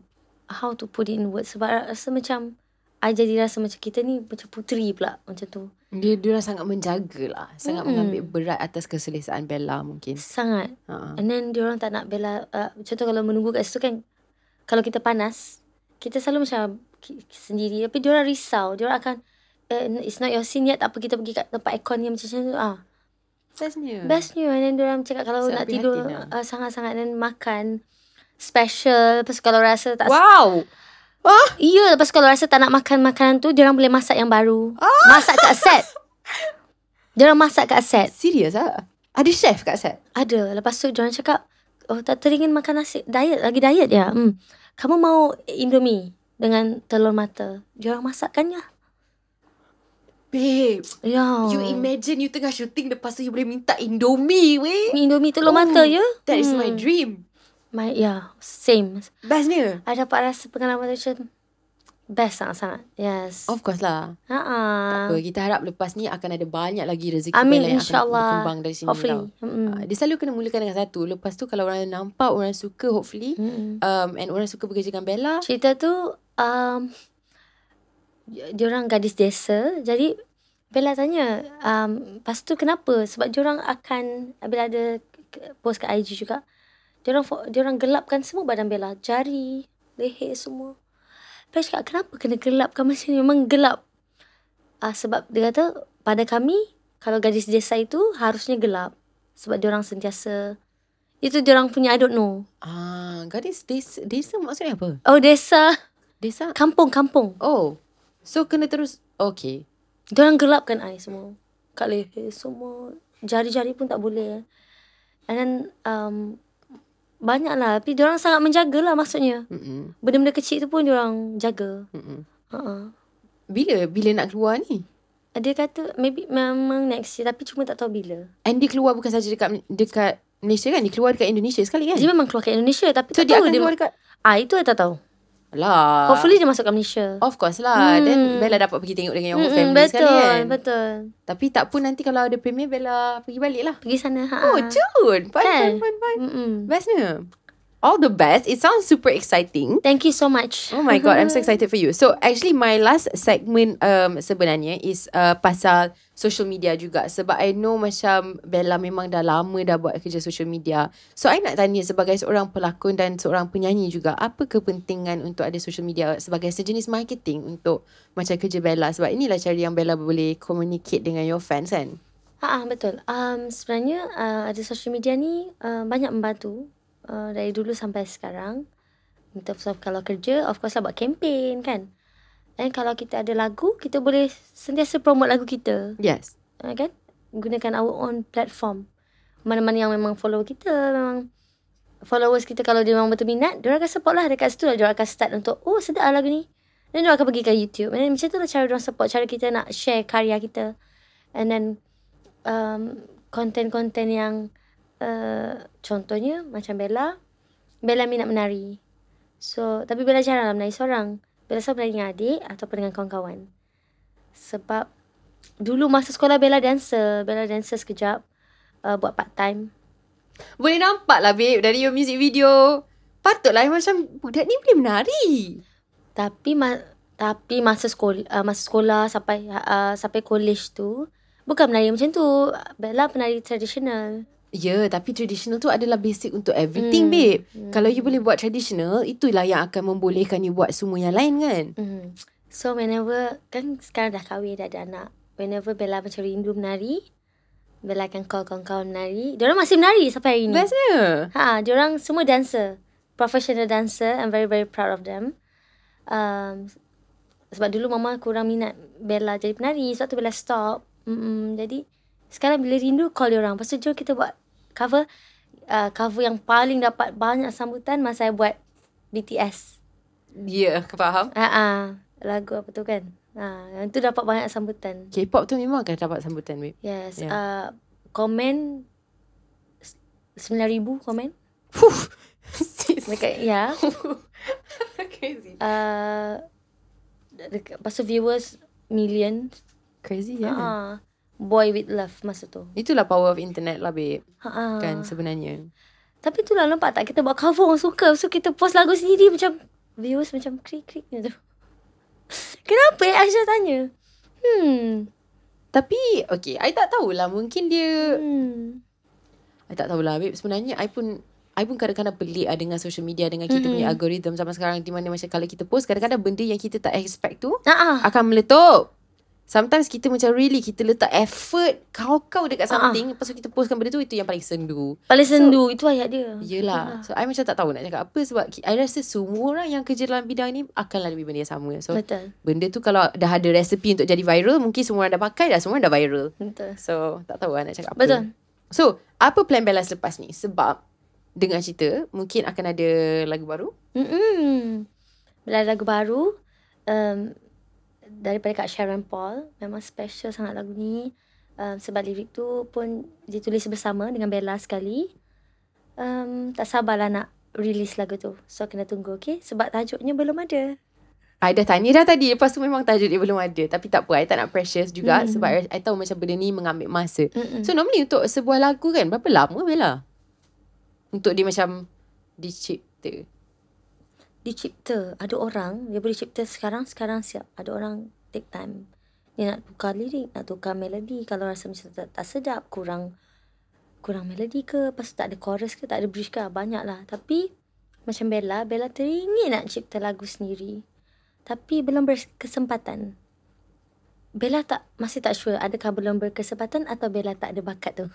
how to put it in words, sebab I rasa macam I jadi rasa macam kita ni macam puteri pula macam tu. Diorang sangat menjaga lah, sangat mengambil berat atas keselesaan Bella mungkin. Sangat. And then diorang tak nak Bella contoh kalau menunggu kat situ kan, kalau kita panas, kita selalu macam sendiri, tapi diorang risau. Diorang akan it's not your scene yet, tak apa kita pergi kat tempat aircon yang macam tu. Bestnya. And then diorang cakap kalau nak tidur sangat-sangat, dan makan special. Lepas kalau rasa tak iya, lepas kalau rasa tak nak makan makanan tu, diorang boleh masak yang baru. Masak kat set. Diorang masak kat set. Serius ah? Ada chef kat set? Ada. Lepas tu diorang cakap, tak teringin makan nasi. Diet ya. Kamu mau Indomie dengan telur mata? Diorang masakkannya. Babe, you imagine you tengah shooting, lepas tu you boleh minta Indomie weh. Indomie telur mata ya. That is my dream. Same. Bestnya. I dapat rasa pengalaman tu macam best sangat-sangat. Yes. Of course lah. Tak apa, kita harap lepas ni akan ada banyak lagi rezeki Amin, yang insyaAllah. akan berkembang dari sini. Hopefully. Dia selalu kena mulakan dengan satu. Lepas tu kalau orang nampak, orang suka hopefully. And orang suka bekerja dengan Bella. Cerita tu diorang gadis desa. Jadi Bella tanya, lepas tu kenapa? Sebab diorang akan, bila ada post kat IG juga, diorang gelapkan semua badan Bella. Jari, leher semua. Bella cakap, kenapa kena gelapkan macam ni? Memang gelap. Sebab dia kata, pada kami, kalau gadis desa itu harusnya gelap. Sebab diorang sentiasa, itu diorang punya, I don't know. Gadis desa maksudnya apa? Oh, desa. Kampung. Oh, so kena terus, okay. Diorang gelapkan air semua. Kat leher semua. Jari-jari pun tak boleh. And then, banyak lah. Tapi diorang sangat menjaga lah maksudnya. Benda-benda kecil tu pun diorang jaga. Bila nak keluar ni? Dia kata maybe memang next year, tapi cuma tak tahu bila. And dia keluar bukan saja dekat Malaysia kan? Dia keluar dekat Indonesia sekali kan? Dia memang keluar kat Indonesia, tapi so tak tahu dia akan keluar dekat itu I tak tahu. Alah. Hopefully dia masuk kat Malaysia. Of course lah. Then Bella dapat pergi tengok dengan your whole family sekali kan? Betul. Tapi tak pun nanti kalau ada premier, Bella pergi balik lah. Pergi sana. Oh, Jun. Fun. Bestnya. All the best. It sounds super exciting. Thank you so much. Oh my God, I'm so excited for you. So actually my last segment sebenarnya is pasal social media juga. Sebab I know macam Bella memang dah lama dah buat kerja social media. So I nak tanya sebagai seorang pelakon dan seorang penyanyi juga, apa kepentingan untuk ada social media sebagai sejenis marketing untuk macam kerja Bella? Sebab inilah cara yang Bella boleh communicate dengan your fans kan? Betul. Sebenarnya ada social media ni banyak membantu. Dari dulu sampai sekarang. In terms of kalau kerja, of course lah buat campaign kan. And kalau kita ada lagu, kita boleh sentiasa promote lagu kita. Yes. Kan? Gunakan our own platform. Mana-mana yang memang follow kita, memang followers kita kalau dia memang betul minat, diorang akan support lah. Dekat situ lah diorang akan start untuk, oh sedap lagu ni. Dan diorang akan pergi ke YouTube. And then macam tu lah cara diorang support, cara kita nak share karya kita. And then konten-konten yang contohnya macam Bella minat menari. So tapi Bella jarang lah menari seorang. Bella selalu menari dengan adik ataupun dengan kawan-kawan. Sebab dulu masa sekolah Bella dancer sekejap, buat part time. Boleh nampak lah babe dari your music video. Patutlah macam budak ni boleh menari. Tapi masa sekolah sampai college tu bukan menari macam tu. Bella penari tradisional. Ya, tapi traditional tu adalah basic untuk everything babe. Kalau you boleh buat traditional, itulah yang akan membolehkan you buat semua yang lain kan. So whenever, kan sekarang dah kahwin, dah ada anak. Whenever Bella macam rindu menari, Bella akan call kawan-kawan menari. Diorang masih menari sampai hari ni. Bestnya. Diorang semua dancer. Professional dancer. I'm very very proud of them. Sebab dulu mama kurang minat Bella jadi penari. Sebab tu Bella stop. Jadi sekarang bila rindu call diorang. Lepas tu jom kita buat cover. Cover yang paling dapat banyak sambutan masa saya buat BTS. Ya, yeah, faham. Lagu apa tu kan. Yang tu dapat banyak sambutan. K-pop tu memang akan dapat sambutan babe. Yes. Komen 9,000 komen. Dekat, ya. Crazy. Lepas tu viewers million. Crazy ya. Boy with love masa tu. Itulah power of internet lah babe. Kan sebenarnya. Tapi itulah nampak tak, kita buat cover orang suka. So kita post lagu sendiri macam viewers macam krik-krik gitu. Kenapa Aisyah tanya? Tapi okay, I tak tahulah. Mungkin dia I tak tahulah babe. Sebenarnya I pun kadang-kadang pelik dengan social media, dengan kita punya algoritma zaman sekarang, di mana macam kalau kita post, kadang-kadang benda yang kita tak expect tu akan meletup. Sometimes kita macam really kita letak effort kau dekat something, lepas tu kita postkan benda tu, itu yang paling sendu. Itu ayat dia. Yelah. So I macam tak tahu nak cakap apa, sebab I rasa semua orang yang kerja dalam bidang ni akanlah lebih benda yang sama. So betul. Benda tu kalau dah ada resepi untuk jadi viral, mungkin semua orang dah pakai dah, semua orang dah viral. Betul. So tak tahu lah nak cakap apa. Betul. So apa plan Bella selepas ni? Sebab dengar cerita mungkin akan ada lagu baru. Ada lagu baru daripada Kak Sharon Paul. Memang special sangat lagu ni. Sebab lirik tu pun ditulis bersama dengan Bella sekali. Tak sabarlah nak release lagu tu. So kena tunggu, okay? Sebab tajuknya belum ada. I dah tanya dah tadi. Lepas tu memang tajuk dia belum ada. Tapi tak apa, I tak nak precious juga. Sebab I tahu macam benda ni mengambil masa. So normally untuk sebuah lagu kan, berapa lama Bella untuk dia macam dicipta? Ada orang dia boleh cipta sekarang siap. Ada orang take time. Dia nak tukar lirik, nak tukar melodi. Kalau rasa macam tak sedap, kurang melodi ke, lepas tak ada chorus ke, tak ada bridge ke, banyak lah. Tapi macam Bella teringin nak cipta lagu sendiri, tapi belum berkesempatan. Bella masih tak sure adakah belum berkesempatan atau Bella tak ada bakat tu.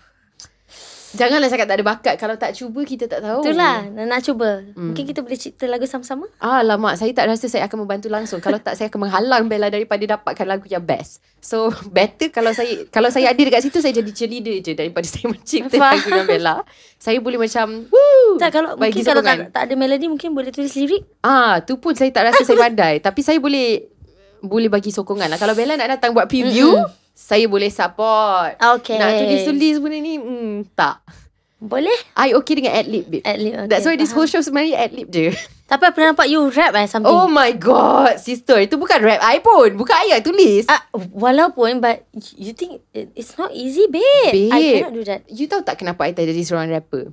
Janganlah cakap tak ada bakat. Kalau tak cuba, kita tak tahu. Itulah, nak cuba. Mungkin kita boleh cipta lagu sama-sama. Alamak, saya tak rasa saya akan membantu langsung. Kalau tak, saya akan menghalang Bella daripada dapatkan lagu yang best. So better kalau saya ada dekat situ, saya jadi cheerleader je daripada saya mencipta lagu dengan Bella. Saya boleh macam tak, kalau mungkin kalau tak ada melodi, mungkin boleh tulis lirik. Tu pun saya tak rasa saya pandai. Tapi saya boleh bagi sokongan lah. Kalau Bella nak datang buat preview, saya boleh support. Okay. Nak tulis benda ni, tak. Boleh? I okay dengan ad-lib, babe. Ad-lib, okay. That's why this whole show sebenarnya ad-lib je. Tapi I pernah nampak you rap something. Oh my god, sister. Itu bukan rap I pun. Bukan I yang tulis. Walaupun, but you think it's not easy, babe. I cannot do that. You tahu tak kenapa I tak jadi seorang rapper?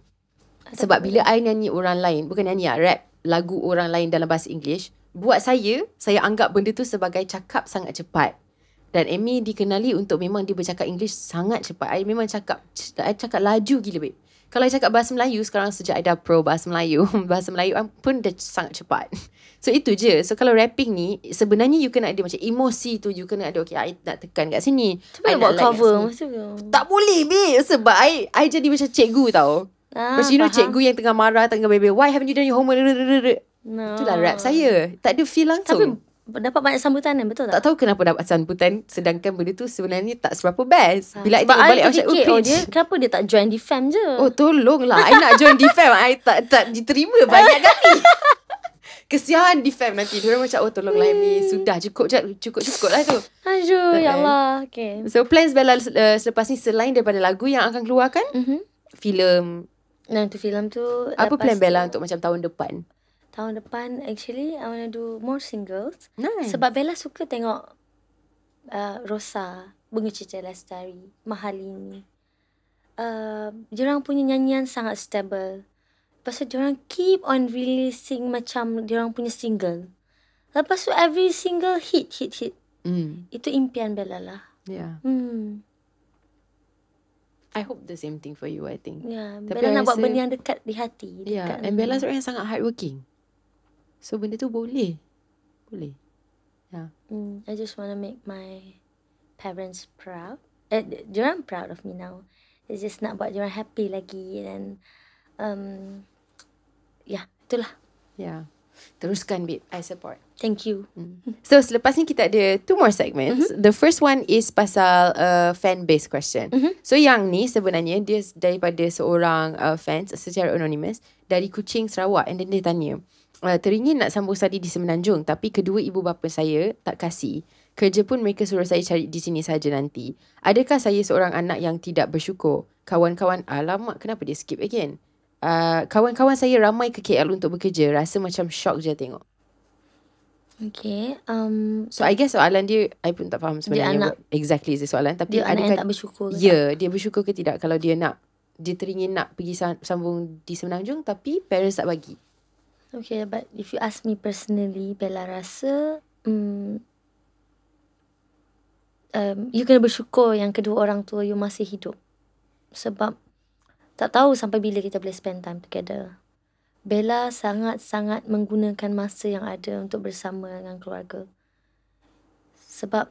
Sebab bila I nyanyi orang lain, bukan nyanyi rap lagu orang lain dalam bahasa English, buat saya anggap benda tu sebagai cakap sangat cepat. Dan Amy dikenali untuk memang dia bercakap English sangat cepat. I memang cakap laju gila, babe. Kalau I cakap bahasa Melayu sekarang, sejak I dah pro bahasa Melayu, bahasa Melayu pun dah sangat cepat. So itu je. So kalau rapping ni, sebenarnya you kena ada macam emosi tu, you kena ada, okay, I nak tekan kat sini. Cuba buat cover maksudnya. Tak boleh, babe. Sebab I jadi macam cikgu tau. Macam you know, cikgu yang tengah marah, tengah baby, why haven't you done your homework? Itulah rap saya. Tak ada feel langsung. Tapi dapat banyak sambutan kan, betul Tak tak? tahu kenapa dapat sambutan, sedangkan benda tu sebenarnya tak seberapa best. Bila I Sebab tengok balik, I was like, terfikir, cringe. dia kenapa dia tak join di fam je? Oh tolonglah, I nak join DFAM. I tak diterima banyak kali. Kesian DFAM nanti. Diorang macam, oh tolonglah Amy, sudah cukup lah tu. Aduh, ya Allah. Okay. So plans Bella selepas ni, selain daripada lagu yang akan keluarkan, filem, Nah, tu filem tu. apa lepas plan tu, Bella untuk macam tahun depan? Tahun depan, actually, I want to do more singles. Nice. Sebab Bella suka tengok Rosa, Bunga Citra Lestari, Mahalini. Diorang punya nyanyian sangat stable. Lepas tu diorang keep on releasing macam diorang punya single. Lepas tu every single hit. Itu impian Bella lah. Yeah. I hope the same thing for you, I think. Ya, Tapi Bella I nak buat rasa- benda yang dekat di hati. Yeah, Dekat and Bella seorang yang sangat hardworking. So benda tu boleh. Yeah. I just want to make my parents proud. Diorang proud of me now. It's just nak buat diorang happy lagi. Dan itulah. Yeah. Teruskan, babe. I support. Thank you. So selepas ni kita ada 2 more segments. The first one is pasal fan base question. So yang ni sebenarnya dia daripada seorang fans secara anonymous dari Kuching, Sarawak, and then dia tanya, teringin nak sambung study di Semenanjung tapi kedua ibu bapa saya tak kasih. Kerja pun mereka suruh saya cari di sini saja nanti. Adakah saya seorang anak yang tidak bersyukur? Kawan-kawan, alamak kenapa dia skip again? Kawan-kawan saya ramai ke KL untuk bekerja. Rasa macam shock je tengok. Okay. So I guess soalan dia, I pun tak faham sebenarnya. Dia anak. Exactly is the soalan. Tapi Dia anak yang adakah tak bersyukur ke? Ya, dia bersyukur ke tidak kalau dia teringin nak pergi sambung di Semenanjung tapi parents tak bagi. Okay, but if you ask me personally, Bella rasa you kena bersyukur yang kedua orang tua you masih hidup. Sebab tak tahu sampai bila kita boleh spend time together. Bella sangat-sangat menggunakan masa yang ada untuk bersama dengan keluarga. Sebab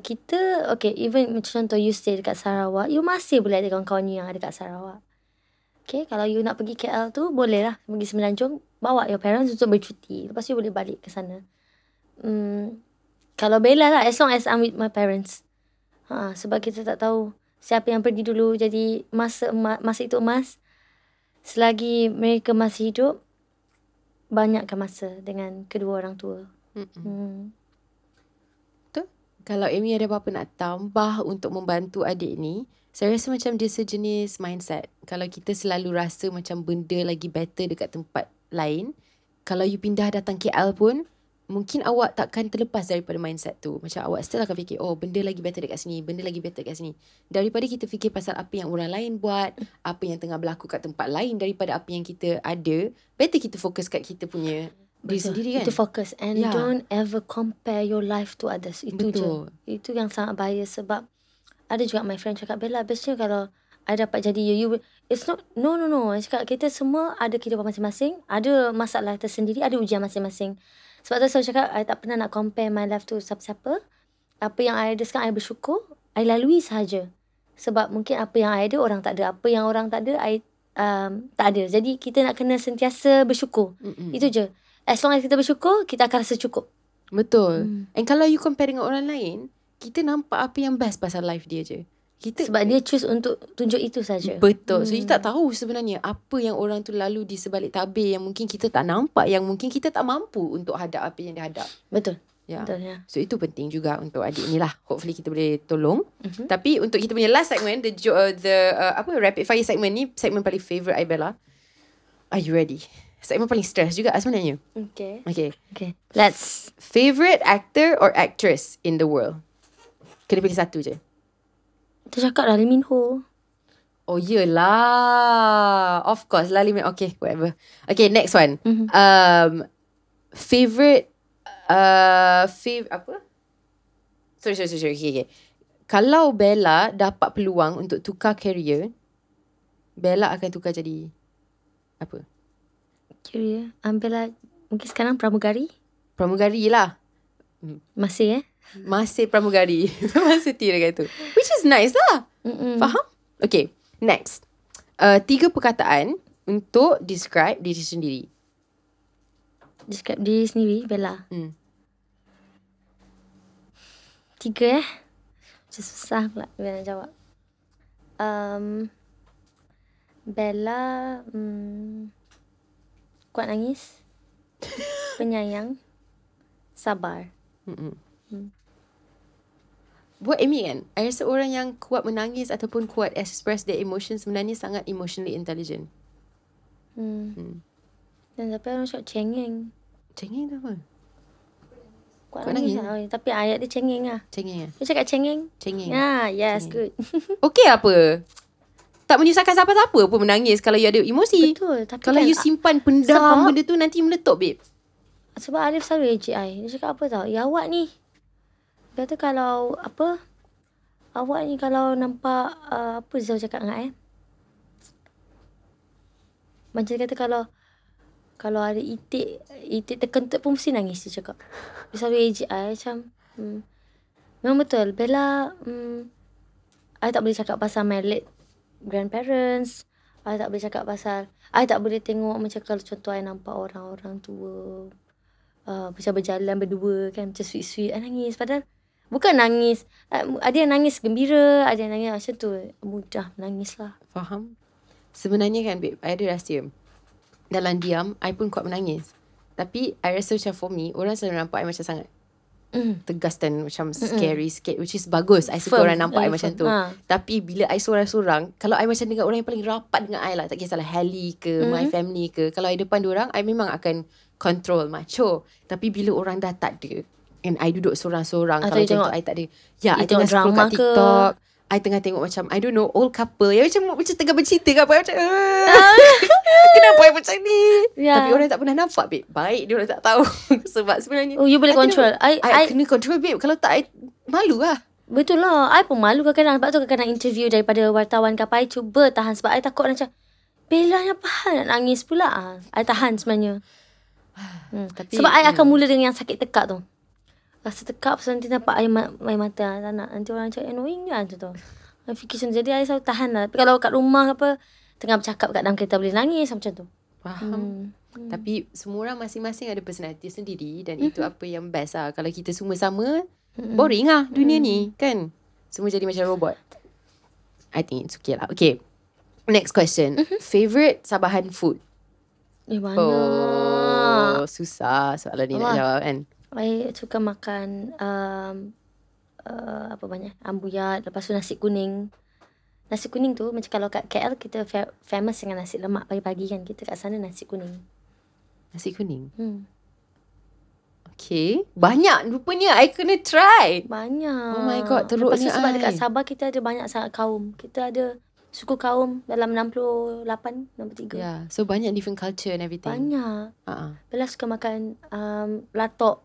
kita, okay, even macam contoh you stay dekat Sarawak, you masih boleh ada kawan-kawan you yang ada dekat Sarawak. Okay, kalau you nak pergi KL tu, boleh lah pergi Semenanjung, bawa your parents untuk bercuti. Lepas tu you boleh balik ke sana. Kalau Bella lah, as long as I'm with my parents. Sebab kita tak tahu siapa yang pergi dulu. Jadi masa itu emas. Selagi mereka masih hidup, banyakkan masa dengan kedua orang tua. Betul? Kalau Amy ada apa-apa nak tambah untuk membantu adik ni, saya rasa macam dia sejenis mindset. Kalau kita selalu rasa macam benda lagi better dekat tempat lain, kalau you pindah datang KL pun, mungkin awak takkan terlepas daripada mindset tu. Macam awak still akan fikir, oh benda lagi better dekat sini, benda lagi better dekat sini. Daripada kita fikir pasal apa yang orang lain buat, apa yang tengah berlaku kat tempat lain daripada apa yang kita ada, better kita fokus kat kita punya diri sendiri kan. Itu fokus. And don't ever compare your life to others. Itu Betul. je. Itu yang sangat bahaya. Sebab ada juga my friend cakap, Bella, bestnya kalau I dapat jadi you it's not, no. I cakap, kita semua ada kehidupan masing-masing, ada masalah tersendiri, ada ujian masing-masing. Sebab tu saya cakap, I tak pernah nak compare my life to siapa-siapa. Apa yang I ada sekarang, I bersyukur. I lalui sahaja. Sebab mungkin apa yang I ada, orang tak ada. Apa yang orang tak ada, I tak ada. Jadi kita nak kena sentiasa bersyukur. Itu je. As long as kita bersyukur, kita akan rasa cukup. Betul. And kalau you compare dengan orang lain, kita nampak apa yang best pasal life dia je. Sebab dia choose untuk tunjuk itu saja. Betul. So you tak tahu sebenarnya apa yang orang tu lalu di sebalik tabir yang mungkin kita tak nampak, yang mungkin kita tak mampu untuk hadap apa yang dia hadap. Betul. Ya. Betul, ya. So itu penting juga untuk adik ni lah. Hopefully kita boleh tolong. Tapi untuk kita punya last segment, the rapid fire segment ni, segment paling favourite I, Bella. Are you ready? Segment paling stress juga sebenarnya. Okay. Let's. Favourite actor or actress in the world? Kena pilih satu je. Kita cakap lah Lee Min Ho. Oh yelah. Of course lah. Okay, whatever. Okay, next one. Favorite apa? Sorry. Okay. Kalau Bella dapat peluang untuk tukar career, Bella akan tukar jadi apa? Career Bella mungkin sekarang pramugari. Pramugari lah. Masih Masih pramugari. Masih dengan itu. Which is nice lah. Faham? Okay, next. 3 perkataan untuk describe diri sendiri. Describe diri sendiri, Bella. 3 Macam susah pula Bella nak jawab. Bella kuat nangis, penyayang, sabar. Buat Amy kan, I rasa orang yang kuat menangis ataupun kuat express their emotions sebenarnya sangat emotionally intelligent. Dan tapi orang cakap cengeng. Cengeng tu apa? Kuat nangis lah. Tapi ayat dia cengeng lah. Cengeng lah. Dia cakap cengeng. Cengeng. Yes, Cengeng. good. Okey apa? Tak menyusahkan siapa-siapa pun menangis kalau you ada emosi. Betul. Tapi kalau kan, you simpan pendam benda tu nanti meletup, babe. Sebab Arif selalu AGI. Dia cakap apa tau? Ya awak ni. Dia kata kalau apa? Awak ni kalau nampak apa Zul cakap dengan macam dia kata kalau ada itik terkentut pun mesti nangis, dia cakap. Dia selalu AGI macam memang betul. Bella I tak boleh cakap pasal my late grandparents. I tak boleh cakap pasal I tak boleh tengok macam kalau contoh I nampak orang-orang tua macam berjalan berdua kan, macam sweet-sweet, I nangis. Padahal bukan nangis, ada yang nangis gembira, ada yang nangis macam tu, mudah menangis lah. Faham? Sebenarnya kan babe, I ada rahsia. Dalam diam, I pun kuat menangis. Tapi I rasa macam for me, orang selalu nampak I macam sangat tegas dan macam scary sikit, which is bagus. I suka orang nampak I macam tu. Tapi bila I sorang-sorang, kalau I macam dengan orang yang paling rapat dengan I lah, tak kisahlah Hallie ke, my family ke, kalau I depan diorang, I memang akan control macho. Tapi bila orang dah tak ada, and I duduk sorang-sorang, kalau macam tu I tak ada. Ya, I tengah scroll kat TikTok, I tengah tengok macam I don't know, old couple yang macam tengah bercerita ke apa, macam kenapa I macam ni? Tapi orang tak pernah nampak, babe. Baik dia orang tak tahu. Sebab sebenarnya you boleh control. I kena control, babe. Kalau tak, I malu lah. Betul lah. I pun malu kadang-kadang. Sebab tu kadang-kadang interview daripada wartawan ke apa, I cuba tahan. Sebab I takut macam Bella ni apa hal nak nangis pula. I tahan sebenarnya. Tapi, sebab I akan mula dengan yang sakit tekak tu. Rasa tekak, pasal nanti nampak air mata. Tak nak. Nanti orang cakap annoying lah macam tu. I fikir macam tu. Jadi I selalu tahan lah. Tapi kalau kat rumah ke apa, tengah bercakap kat dalam kereta boleh nangis macam tu. Faham. Tapi semua orang masing-masing ada personality sendiri. Dan itu apa yang best lah. Kalau kita semua sama, boring lah dunia ni kan. Semua jadi macam robot. I think it's okay lah. Okay, next question. Favorite Sabahan food? Mana? Susah soalan ni nak jawab kan. I suka makan apa banyak, ambuyat. Lepas tu nasi kuning. Nasi kuning tu macam kalau kat KL kita famous dengan nasi lemak pagi-pagi kan. Kita kat sana nasi kuning. Nasi kuning? Okay. Banyak rupanya. I kena try. Banyak. Oh my god, teruknya. Sebab dekat Sabah kita ada banyak sangat kaum. Kita ada suku kaum dalam 68, 63. Yeah. So banyak different culture and everything. Banyak. Bella suka makan latok.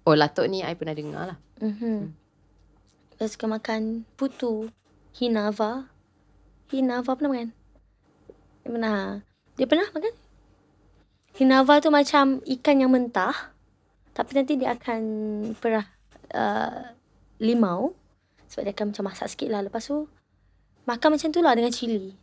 Oh, latok ni I pernah dengar lah. Bella suka makan putu. Hinava pernah makan? Dia pernah makan? Hinava tu macam ikan yang mentah, tapi nanti dia akan perah limau. Sebab dia akan macam masak sikit lah. Lepas tu makan macam tu lah dengan cili.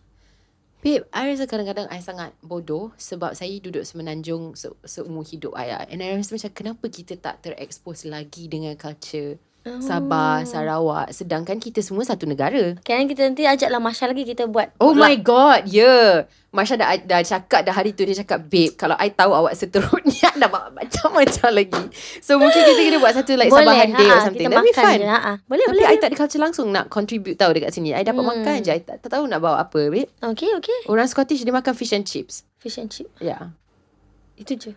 Babe, I rasa kadang-kadang I sangat bodoh sebab saya duduk semenanjung seumur hidup I. And I rasa macam kenapa kita tak terekspos lagi dengan culture Sabah, Sarawak. Sedangkan kita semua satu negara. Kan kita nanti ajaklah Masya lagi kita buat. Oh my god, yeah. Masya dah cakap dah hari tu. Dia cakap, babe, kalau I tahu awak seterusnya dah macam-macam lagi. So mungkin kita kena buat satu like Sabahan Day or something. That'd be fun. Boleh. Tapi I tak ada culture langsung nak contribute tahu dekat sini. I dapat makan je. I tak tahu nak bawa apa, babe. Okay. Orang Scottish dia makan fish and chips. Fish and chips. Ya. Yeah. Itu je.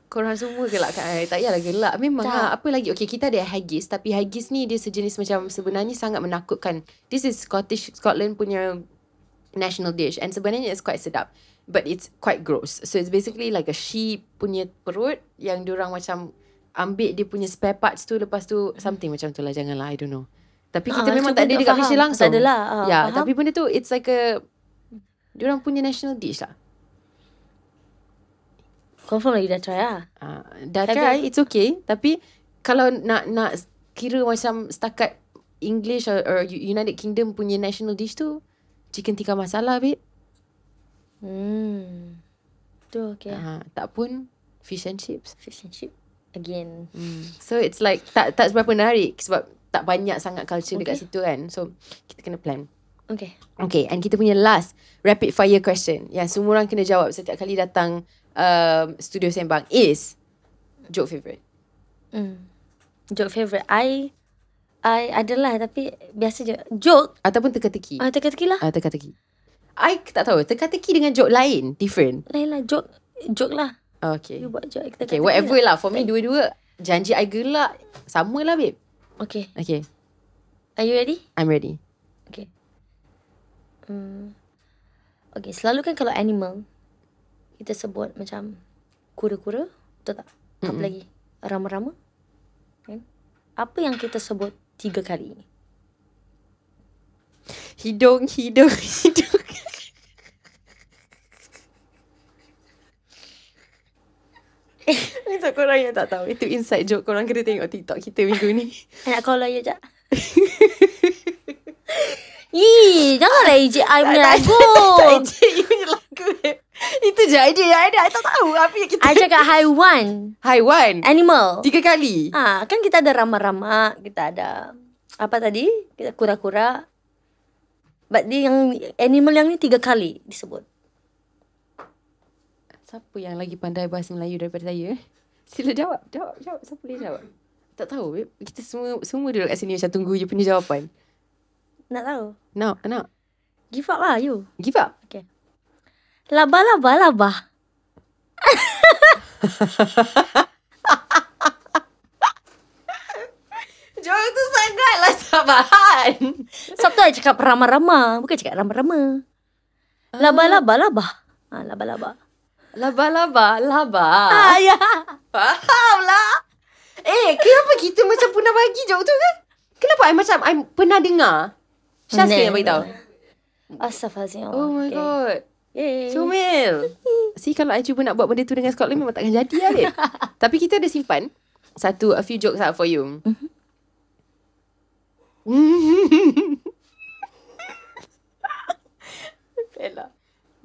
Korang semua gelak kat I. Tak payahlah gelak. Memang lah. Apa lagi? Okay, kita ada haggis. Tapi haggis ni dia sejenis macam sebenarnya sangat menakutkan. This is Scotland punya national dish. And sebenarnya it's quite sedap. But it's quite gross. So it's basically like a sheep punya perut yang diorang macam ambil dia punya spare parts tu. Lepas tu something macam tu lah. Janganlah, I don't know. Tapi kita memang tak ada dekat Malaysia langsung. Tak adalah. Ya, tapi benda tu it's like a diorang punya national dish lah. Confirm lagi dah try lah. Dah try, it's okay. Tapi kalau nak kira macam setakat English or United Kingdom punya national dish tu, chicken tikka masala, babe. Tu okay. Tak pun fish and chips. Fish and chips. again. So it's like tak seberapa menarik sebab tak banyak sangat culture dekat situ kan. So kita kena plan. Okay. Okay, and kita punya last rapid fire question yang semua orang kena jawab setiap kali datang studio Sembang is joke favourite. Joke favourite. I adalah tapi biasa je. Joke Ataupun teka-teki. teka-teki lah. Teka-teki. I tak tahu. Teka-teki dengan joke lain different. Lain lah. Joke lah. Okay. You buat joke. Okay, whatever lah. For me, dua-dua janji I gelak sama lah, babe. Okay. Okay, Are you ready? I'm ready. Okay. Okay, selalu kan kalau animal kita sebut macam kura-kura, betul tak? Apa lagi? Rama-rama. Kan? Apa yang kita sebut 3 kali? Hidung. Untuk korang yang tak tahu, itu inside joke. Korang kena tengok TikTok kita minggu ni. Nak call lawyer jap. Janganlah ejek I punya lagu. Tak ejek you punya lagu. Itu je idea yang ada. I tak tahu apa yang kita. I cakap haiwan. Haiwan. Animal. 3 kali. Kan kita ada rama-rama, kita ada apa tadi? Kita kura-kura. But dia yang animal yang ni 3 kali disebut. Siapa yang lagi pandai bahasa Melayu daripada saya? Sila jawab. Siapa boleh jawab? Tak tahu, babe. Kita semua duduk kat sini macam tunggu you punya jawapan. Nak tahu? Nak. Give up lah you. Give up. Okay. Laba. Joke tu sangatlah sabahan. Sebab tu I cakap rama-rama. Bukan cakap rama-rama. Laba. Laba. Laba. Ya. Faham lah. Kenapa kita macam pernah bagi joke tu kan? Kenapa I pernah dengar? Syaz yang beritahu. Astaghfirullahaladzim. Oh my god. Yay. Comel. See, kalau I cuba nak buat benda tu dengan Scotland memang takkan jadi lah, babe. Tapi kita ada simpan a few jokes out for you.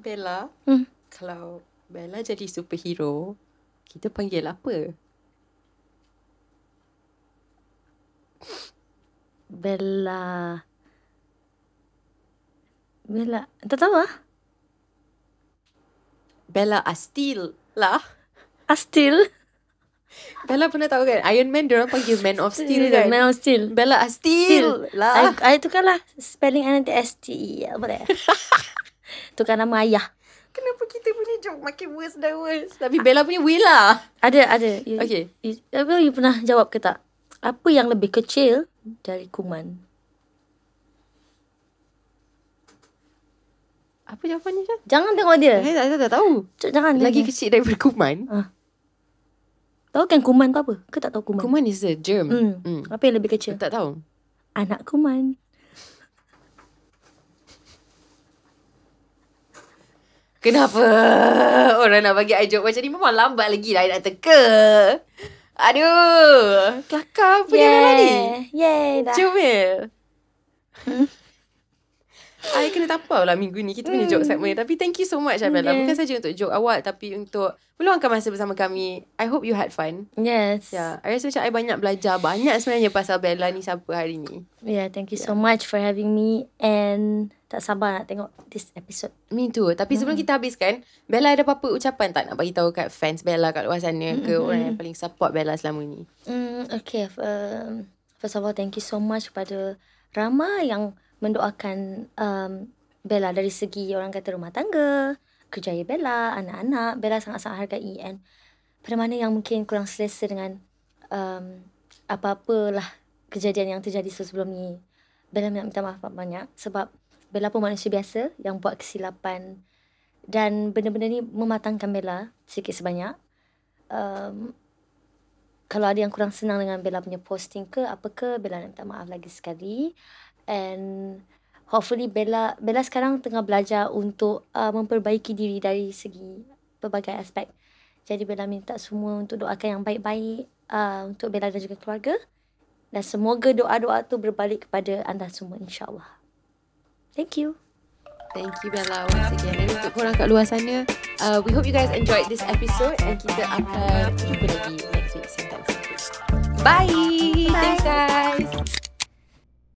Bella. Kalau Bella jadi superhero, kita panggil apa? Bella. Tak tahu lah. Bella Astil lah. Astil. Bella pernah tahu kan? Iron Man diorang panggil Man of Steel kan? Man of Steel. Bella Astil lah. I tukarlah spelling I nanti STE. Boleh? Tukar nama ayah. Kenapa kita punya joke makin worse dan worse? Tapi Bella punya will lah. Ada. Okay. You pernah jawab ke tak? Apa yang lebih kecil dari kuman? Apa jawapannya, Syah? Jangan tengok dia. Saya tak tahu. Jangan. Lagi kecil daripada kuman. Tahu kan kuman tu apa? Ke tak tahu kuman? Kuman is a germ. Apa yang lebih kecil? Tak tahu. Anak kuman. Kenapa orang nak bagi I joke macam ni? Memang lambat lagi lah I nak teka. Aduh. Kelakar apa dia ni? Yay. Dah. Comel. I kena tapau lah minggu ni kita punya joke segment. Tapi thank you so much, Bella. Bukan saja untuk joke awal, tapi untuk meluangkan masa bersama kami. I hope you had fun. Yes. Yeah, I rasa macam I banyak belajar. Banyak sebenarnya pasal Bella ni siapa hari ni. Yeah, thank you so much for having me. And tak sabar nak tengok this episode. Me too. Tapi sebelum kita habiskan, Bella ada apa-apa ucapan tak nak bagi tahu kat fans Bella kat luar sana ke orang yang paling support Bella selama ni? Okay. First of all, thank you so much kepada Rama yang mendoakan Bella dari segi orang kata rumah tangga, kerjaya Bella, anak-anak. Bella sangat-sangat hargai. And pada mana yang mungkin kurang selesa dengan apa-apalah kejadian yang terjadi sebelum ni, Bella minta maaf banyak sebab Bella pun manusia biasa yang buat kesilapan. Dan benda-benda ni mematangkan Bella sikit sebanyak. Kalau ada yang kurang senang dengan Bella punya posting ke apa ke, Bella nak minta maaf lagi sekali. And hopefully Bella sekarang tengah belajar untuk memperbaiki diri dari segi pelbagai aspek. Jadi Bella minta semua untuk doakan yang baik-baik untuk Bella dan juga keluarga. Dan semoga doa-doa tu berbalik kepada anda semua, insyaAllah. Thank you. Thank you, Bella, once again. Dan untuk korang kat luar sana, we hope you guys enjoyed this episode. And kita akan jumpa lagi next week. week, same time, same place. Bye!